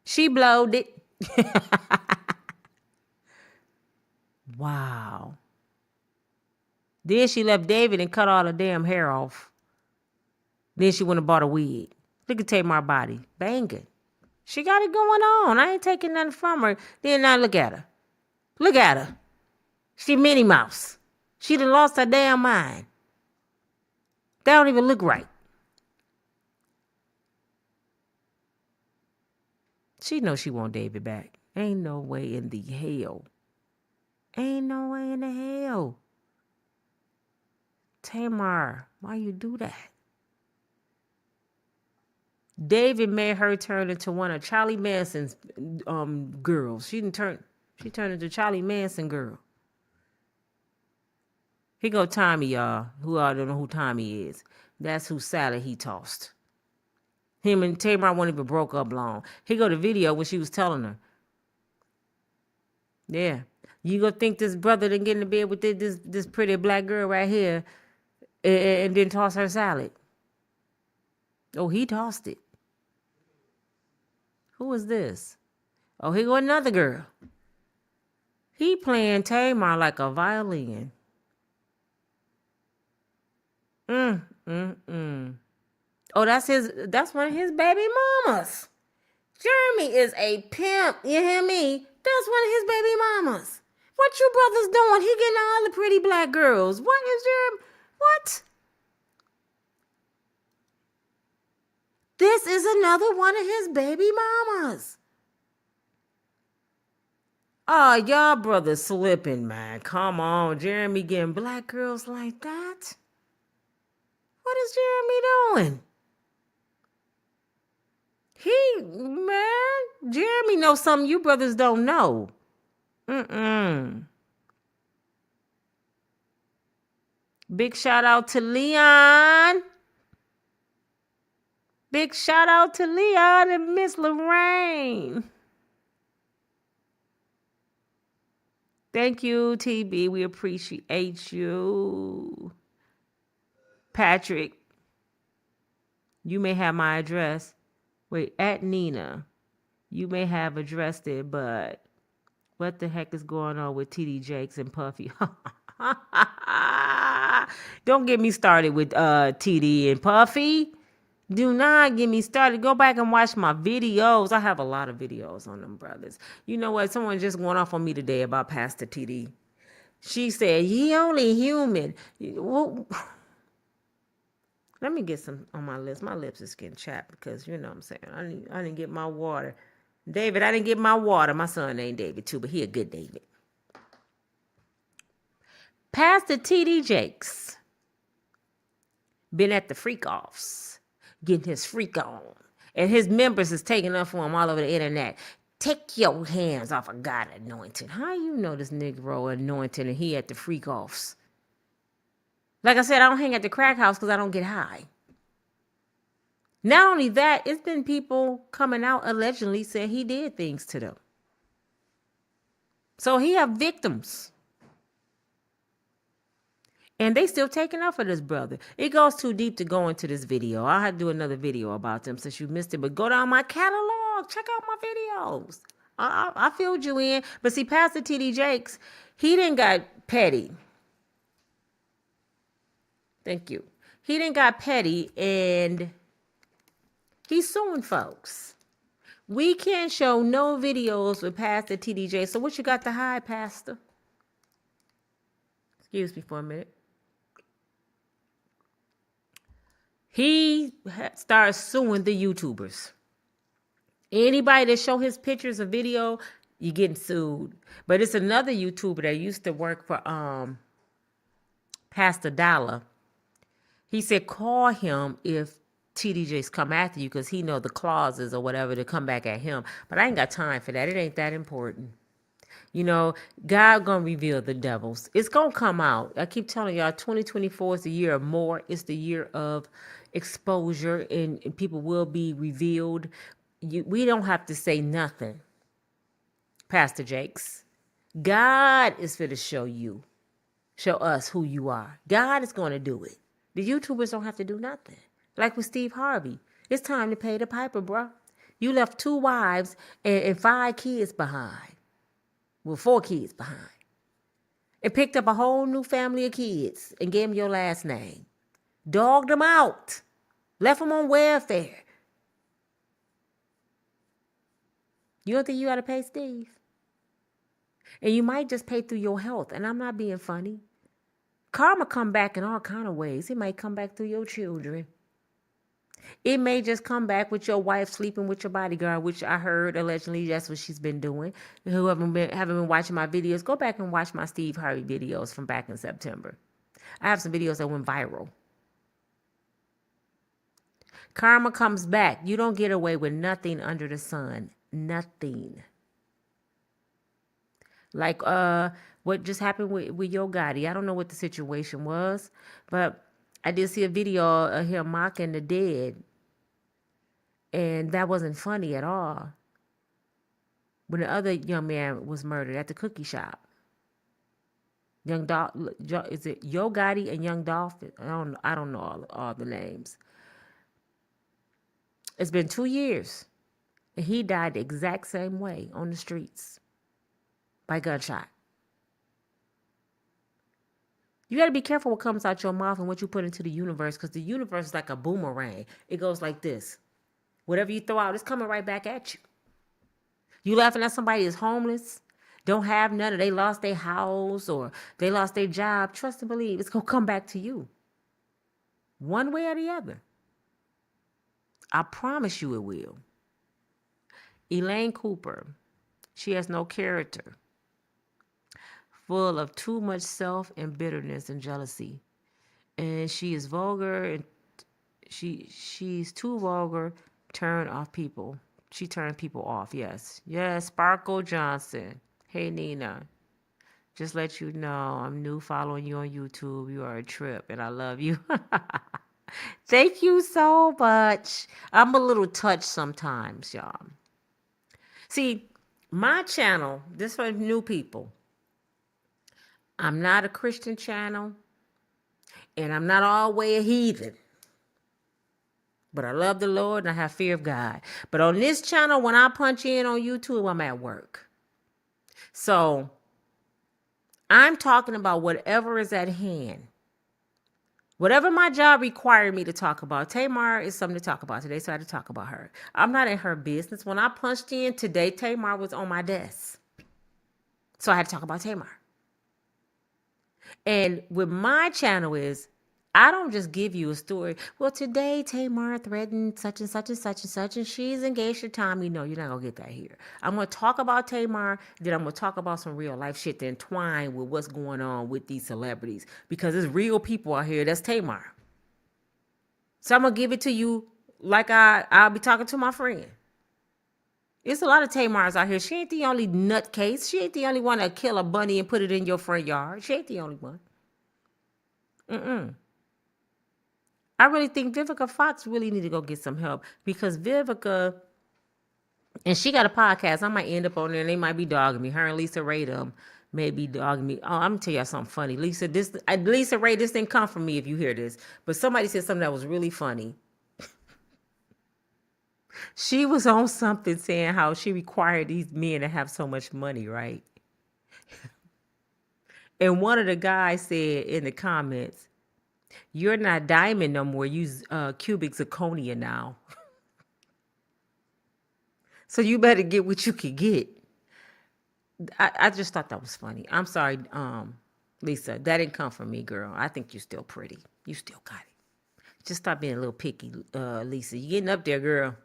She blowed it. Wow. Then she left David and cut all her damn hair off. Then she went and bought a wig. Look at Tamar body. Banging. She got it going on. I ain't taking nothing from her. Then now look at her. Look at her. She Minnie Mouse. She done lost her damn mind. That don't even look right. She knows she want David back. Ain't no way in the hell. Ain't no way in the hell. Tamar, why you do that? David made her turn into one of Charlie Manson's girls. She turned into Charlie Manson girl. Here go Tommy, y'all. Who all don't know who Tommy is. That's whose salad he tossed. Him and Tamar won't even broke up long. Here go the video when she was telling her. Yeah. You gonna think this brother didn't get in the bed with this pretty black girl right here and then toss her salad. Oh, he tossed it. Who is this? Oh, here go another girl. He playing Tamar like a violin. Oh, that's one of his baby mamas. Jeremy is a pimp. You hear me? That's one of his baby mamas. What you brothers doing? He getting all the pretty black girls. What is Jeremy? What? This is another one of his baby mamas. Oh, y'all brothers slipping, man. Come on. Jeremy getting black girls like that? What is Jeremy doing? Jeremy knows something you brothers don't know. Big shout out to Leon. Big shout out to Leon and Miss Lorraine. Thank you, TB. We appreciate you. Patrick, you may have my address. Wait, at Nina. You may have addressed it, but what the heck is going on with TD Jakes and Puffy? Don't get me started with TD and Puffy. Do not get me started. Go back and watch my videos. I have a lot of videos on them brothers. You know what? Someone just went off on me today about Pastor TD. She said, he only human. Well, let me get some on my lips. My lips is getting chapped because, you know what I'm saying, I didn't get my water. David, I didn't get my water. My son named David too, but he a good David. Pastor T.D. Jakes been at the freak offs, getting his freak on. And his members is taking up for him all over the internet. Take your hands off of God anointed. How you know this Negro anointed and he at the freak offs? Like I said, I don't hang at the crack house because I don't get high. Not only that, it's been people coming out allegedly saying he did things to them. So he have victims. And they still taking up for this brother. It goes too deep to go into this video. I'll have to do another video about them since you missed it. But go down my catalog. Check out my videos. I filled you in. But see, Pastor T.D. Jakes, he didn't got petty. Thank you. He didn't got petty and he's suing folks. We can't show no videos with Pastor T.D. Jakes. So what you got to hide, Pastor? Excuse me for a minute. He started suing the YouTubers. Anybody that show his pictures or video, you getting sued. But it's another YouTuber that used to work for Pastor Dollar. He said call him if TD Jakes come after you because he know the clauses or whatever to come back at him. But I ain't got time for that. It ain't that important. You know, God gonna reveal the devils. It's gonna come out. I keep telling y'all, 2024 is the year of more. It's the year of exposure, and people will be revealed. We don't have to say nothing, Pastor Jakes. God is for to show us who you are. God is going to do it. The YouTubers don't have to do nothing. Like with Steve Harvey, it's time to pay the piper, bro. You left 2 wives and 5 kids behind. Well, 4 kids behind. And picked up a whole new family of kids and gave them your last name. Dogged them out. Left them on welfare. You don't think you got to pay Steve? And you might just pay through your health. And I'm not being funny. Karma come back in all kind of ways. It might come back through your children. It may just come back with your wife sleeping with your bodyguard, which I heard allegedly that's what she's been doing. Who haven't been watching my videos, go back and watch my Steve Harvey videos from back in September. I have some videos that went viral. Karma comes back. You don't get away with nothing under the sun. Nothing. Like what just happened with Yo Gotti. I don't know what the situation was, but I did see a video of him mocking the dead. And that wasn't funny at all. When the other young man was murdered at the cookie shop. Is it Yo Gotti and Young Dolphin? I don't know all the names. It's been 2 years. And he died the exact same way on the streets. By gunshot. You got to be careful what comes out your mouth and what you put into the universe, because the universe is like a boomerang. It goes like this. Whatever you throw out, it's coming right back at you. You laughing at somebody that's homeless, don't have none, or they lost their house, or they lost their job. Trust and believe, it's going to come back to you. One way or the other. I promise you it will. Elaine Cooper, she has no character. Full of too much self and bitterness and jealousy. And she is vulgar and she's too vulgar, turn off people. She turned people off, yes. Yes, Sparkle Johnson. Hey, Nina. Just let you know, I'm new following you on YouTube. You are a trip and I love you. Thank you so much. I'm a little touched sometimes, y'all. See, my channel, this for new people. I'm not a Christian channel, and I'm not always a heathen. But I love the Lord, and I have fear of God. But on this channel, when I punch in on YouTube, I'm at work. So I'm talking about whatever is at hand. Whatever my job required me to talk about. Tamar is something to talk about today, so I had to talk about her. I'm not in her business. When I punched in today, Tamar was on my desk. So I had to talk about Tamar. And with my channel is, I don't just give you a story. Well, today Tamar threatened such and such and such and such, and she's engaged to Tommy. No, you're not gonna get that here. I'm gonna talk about Tamar, then I'm gonna talk about some real life shit to entwine with what's going on with these celebrities because there's real people out here. That's Tamar. So I'm gonna give it to you like I'll be talking to my friend. There's a lot of Tamars out here. She ain't the only nutcase. She ain't the only one that kill a bunny and put it in your front yard. She ain't the only one. I really think Vivica Fox really need to go get some help because Vivica, and she got a podcast. I might end up on there and they might be dogging me. Her and Lisa Ray them may be dogging me. Oh, I'm gonna tell y'all something funny. Lisa Ray, this didn't come from me if you hear this, but somebody said something that was really funny. She was on something saying how she required these men to have so much money, right? And one of the guys said in the comments, "You're not diamond no more. Use cubic zirconia now. So you better get what you can get." I just thought that was funny. I'm sorry, Lisa. That didn't come from me, girl. I think you're still pretty. You still got it. Just stop being a little picky, Lisa. You getting up there, girl.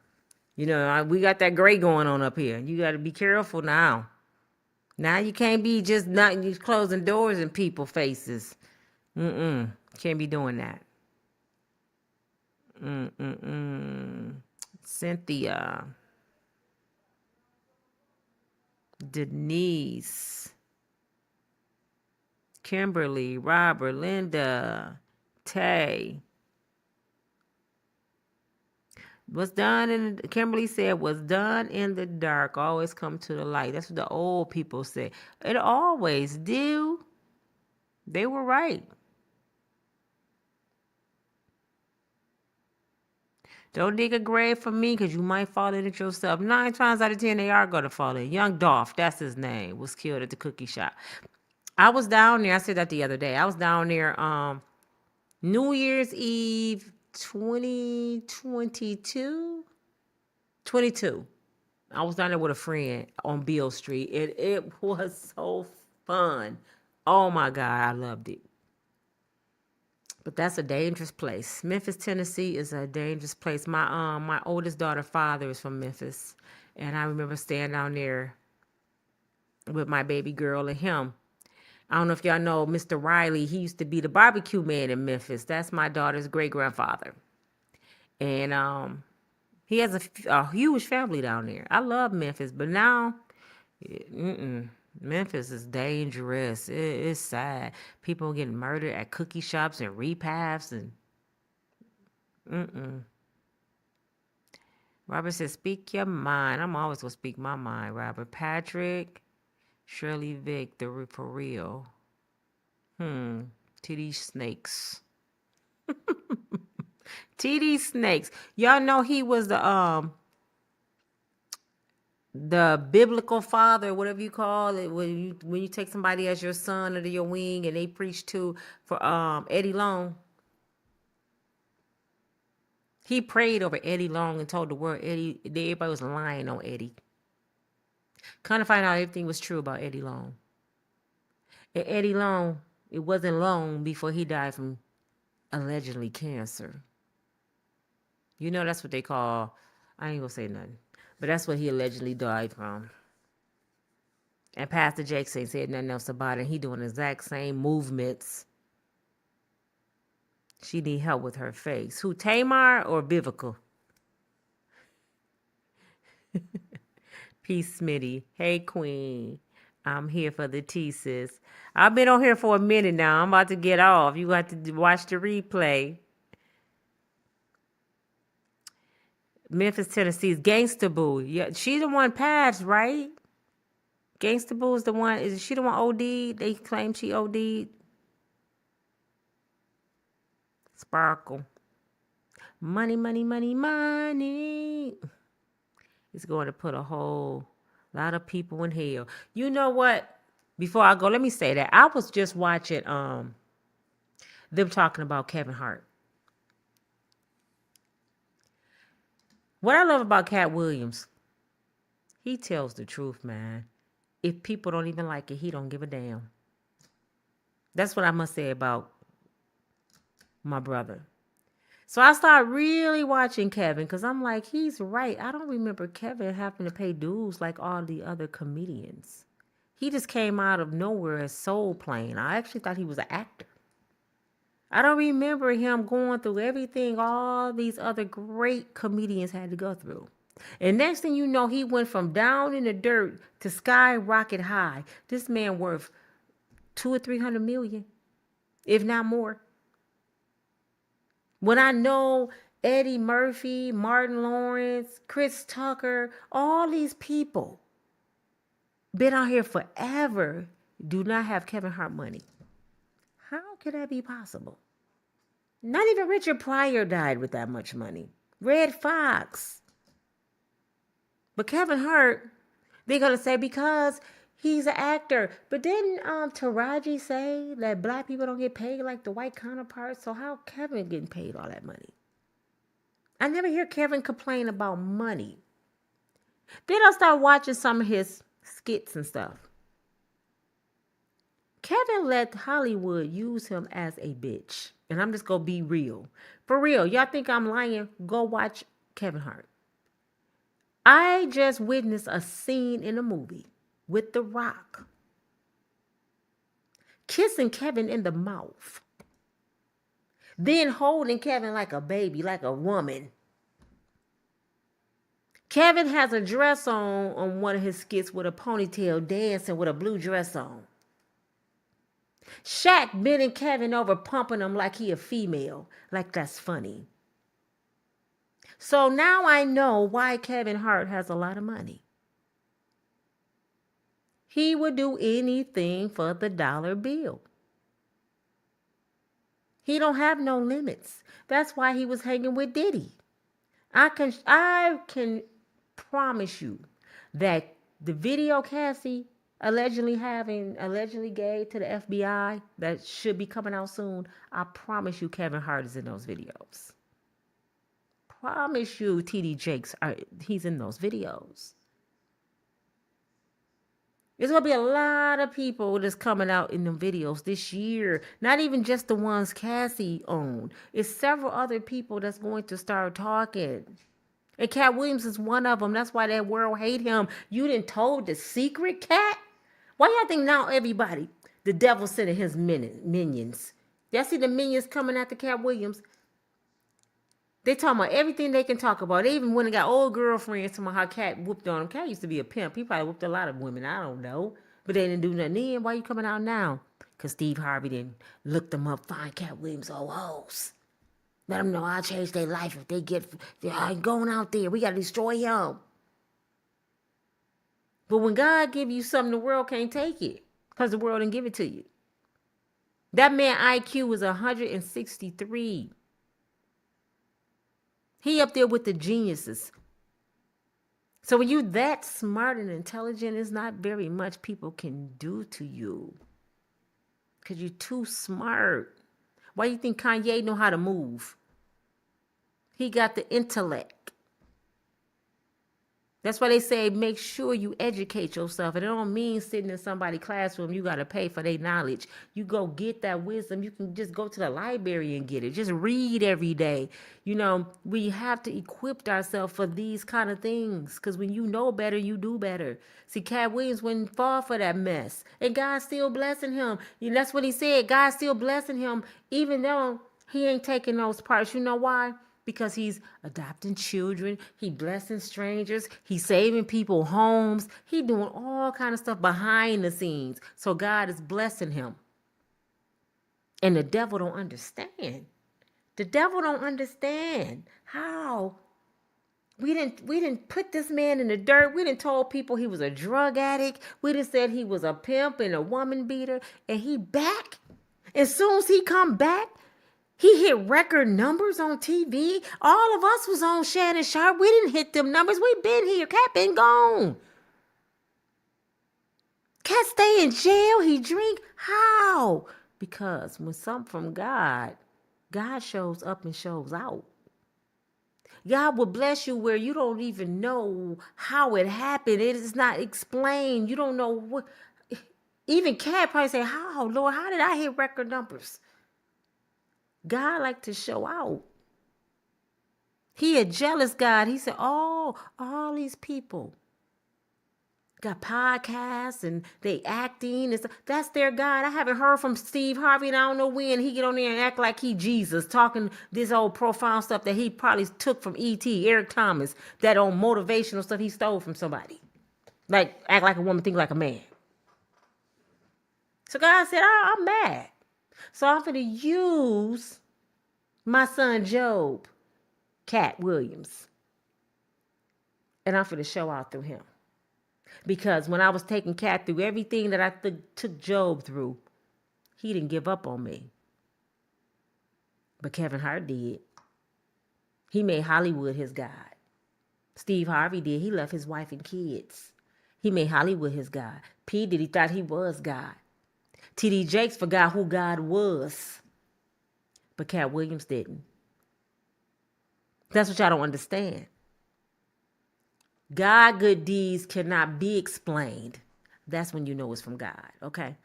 You know, we got that gray going on up here. You got to be careful now. Now you can't be just not just closing doors in people's faces. Can't be doing that. Cynthia. Denise. Kimberly. Robert. Linda. Tay. Kimberly said, "Was done in the dark always come to the light." That's what the old people say. It always do. They were right. Don't dig a grave for me because you might fall in it yourself. 9 times out of 10, they are going to fall in. Young Dolph, that's his name, was killed at the cookie shop. I was down there. I said that the other day. I was down there New Year's Eve 2022. 22. I was down there with a friend on Beale Street. It was so fun. Oh my God, I loved it. But that's a dangerous place. Memphis, Tennessee is a dangerous place. My oldest daughter's father is from Memphis. And I remember staying down there with my baby girl and him. I don't know if y'all know Mr. Riley. He used to be the barbecue man in Memphis. That's my daughter's great grandfather. And he has a huge family down there. I love Memphis, but now, Memphis is dangerous. It's sad. People getting murdered at cookie shops and repaths and. Robert says, "Speak your mind." I'm always gonna speak my mind. Robert Patrick, Shirley Vick, for real. TD Snakes. TD Snakes. Y'all know he was the biblical father, whatever you call it, when you take somebody as your son under your wing and they preach for Eddie Long. He prayed over Eddie Long and told the world everybody was lying on Eddie. Kind of find out everything was true about Eddie Long. And Eddie Long, it wasn't long before he died from allegedly cancer. You know that's what they call, I ain't gonna say nothing, but that's what he allegedly died from. And Pastor Jakes ain't said nothing else about it. He doing the exact same movements. She need help with her face. Who, Tamar or Vivica? Peace, Smitty. Hey, Queen. I'm here for the tea, sis. I've been on here for a minute now. I'm about to get off. You got to watch the replay. Memphis, Tennessee's Gangsta Boo. Yeah, she the one passed, right? Gangsta Boo is the one. Is she the one OD'd? They claim she OD'd. Sparkle. Money, money, money, money. It's going to put a whole lot of people in hell. You know what? Before I go, let me say that. I was just watching them talking about Kevin Hart. What I love about Cat Williams, he tells the truth, man. If people don't even like it, he don't give a damn. That's what I must say about my brother. So I started really watching Kevin because I'm like, he's right. I don't remember Kevin having to pay dues like all the other comedians. He just came out of nowhere as Soul playing. I actually thought he was an actor. I don't remember him going through everything all these other great comedians had to go through. And next thing you know, he went from down in the dirt to skyrocket high. This man worth 200 or 300 million, if not more. When I know Eddie Murphy, Martin Lawrence, Chris Tucker, all these people been out here forever, do not have Kevin Hart money. How could that be possible? Not even Richard Pryor died with that much money. Red Fox. But Kevin Hart, they're going to say because he's an actor. But didn't Taraji say that black people don't get paid like the white counterparts? So how Kevin getting paid all that money? I never hear Kevin complain about money. Then I start watching some of his skits and stuff. Kevin let Hollywood use him as a bitch. And I'm just going to be real. For real, y'all think I'm lying? Go watch Kevin Hart. I just witnessed a scene in a movie with The Rock kissing Kevin in the mouth. Then holding Kevin like a baby, like a woman. Kevin has a dress on one of his skits with a ponytail, dancing with a blue dress on. Shaq bending Kevin over, pumping him like he a female. Like that's funny. So now I know why Kevin Hart has a lot of money. He would do anything for the dollar bill. He don't have no limits. That's why he was hanging with Diddy. I can promise you that the video Cassie allegedly gave to the FBI that should be coming out soon, I promise you Kevin Hart is in those videos. Promise you TD Jakes, he's in those videos. There's going to be a lot of people that's coming out in the videos this year. Not even just the ones Cassie owned. It's several other people that's going to start talking. And Cat Williams is one of them. That's why that world hate him. You done told the secret, Cat? Why y'all think now everybody, the devil sending his minions? Y'all see the minions coming after Cat Williams? They talking about everything they can talk about. They even went and got old girlfriends talking about how Cat whooped on him. Cat used to be a pimp. He probably whooped a lot of women. I don't know. But they didn't do nothing then. Why you coming out now? Because Steve Harvey didn't look them up, find Cat Williams old hoes. Let them know I'll change their life if they're going out there. We got to destroy him. But when God give you something, the world can't take it. Because the world didn't give it to you. That man IQ was 163. He up there with the geniuses. So when you that smart and intelligent, it's not very much people can do to you. Because you're too smart. Why do you think Kanye know how to move? He got the intellect. That's why they say make sure you educate yourself. And it don't mean sitting in somebody's classroom, you got to pay for their knowledge. You go get that wisdom. You can just go to the library and get it. Just read every day. You know, we have to equip ourselves for these kind of things. Because when you know better, you do better. See, Cat Williams wouldn't fall for that mess. And God's still blessing him. That's what he said. God's still blessing him, even though he ain't taking those parts. You know why? Because he's adopting children, he blessing strangers, he's saving people homes, he doing all kind of stuff behind the scenes. So God is blessing him. And the devil don't understand. The devil don't understand how we didn't put this man in the dirt. We didn't told people he was a drug addict. We didn't said he was a pimp and a woman beater. And he back. As soon as he come back, he hit record numbers on TV. All of us was on Shannon Sharp. We didn't hit them numbers. We been here. Cat been gone. Cat stay in jail. He drink. How? Because when something from God, God shows up and shows out. God will bless you where you don't even know how it happened. It is not explained. You don't know what. Even Cat probably say, how, Lord, how did I hit record numbers? God like to show out. He a jealous God. He said, oh, all these people got podcasts and they acting and stuff. That's their God. I haven't heard from Steve Harvey and I don't know when he get on there and act like he Jesus, talking this old profound stuff that he probably took from E.T., Eric Thomas, that old motivational stuff he stole from somebody. Like, act like a woman, think like a man. So God said, I'm mad. So I'm going to use my son Job, Cat Williams, and I'm going to show out through him. Because when I was taking Cat through everything that I took Job through, he didn't give up on me. But Kevin Hart did. He made Hollywood his God. Steve Harvey did. He left his wife and kids. He made Hollywood his God. P. Diddy thought he was God. T.D. Jakes forgot who God was. But Cat Williams didn't. That's what y'all don't understand. God good deeds cannot be explained. That's when you know it's from God, okay?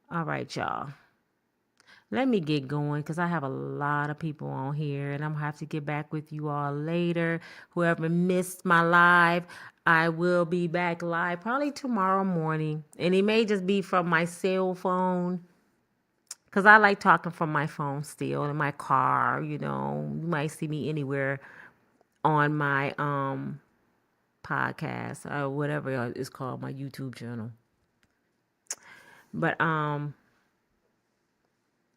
All right, y'all. Let me get going because I have a lot of people on here and I'm going to have to get back with you all later. Whoever missed my live, I will be back live probably tomorrow morning. And it may just be from my cell phone because I like talking from my phone still in my car. You know, you might see me anywhere on my podcast or whatever it's called, my YouTube channel. But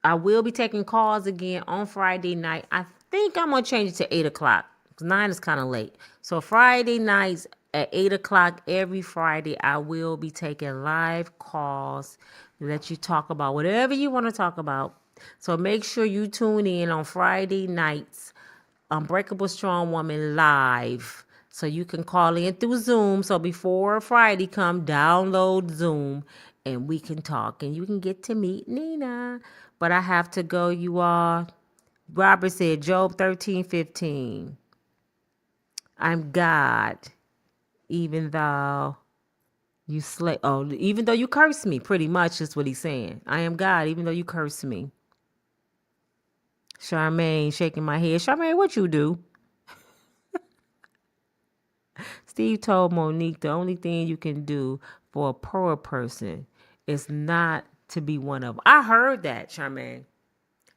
I will be taking calls again on Friday night. I think I'm going to change it to 8 o'clock. 9 is kind of late. So Friday nights at 8 o'clock every Friday, I will be taking live calls to let you talk about whatever you want to talk about. So make sure you tune in on Friday nights, Unbreakable Strong Woman live. So you can call in through Zoom. So before Friday come, download Zoom and we can talk. And you can get to meet Nina. But I have to go, you all. Robert said, Job 13:15. I'm God, even though you even though you curse me, pretty much is what he's saying. I am God, even though you curse me. Charmaine shaking my head. Charmaine, what you do? Steve told Monique the only thing you can do for a poor person is not to be one of them. I heard that, Charmaine.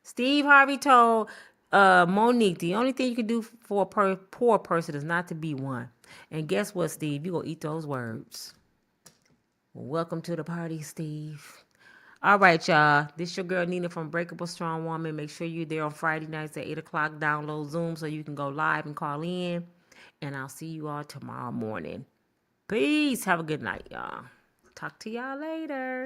Steve Harvey told Monique the only thing you can do for a poor person is not to be one. And guess what, Steve? You're going to eat those words. Welcome to the party, Steve. All right, y'all. This your girl Nina from Breakable Strong Woman. Make sure you're there on Friday nights at 8 o'clock. Download Zoom so you can go live and call in. And I'll see you all tomorrow morning. Peace. Have a good night, y'all. Talk to y'all later.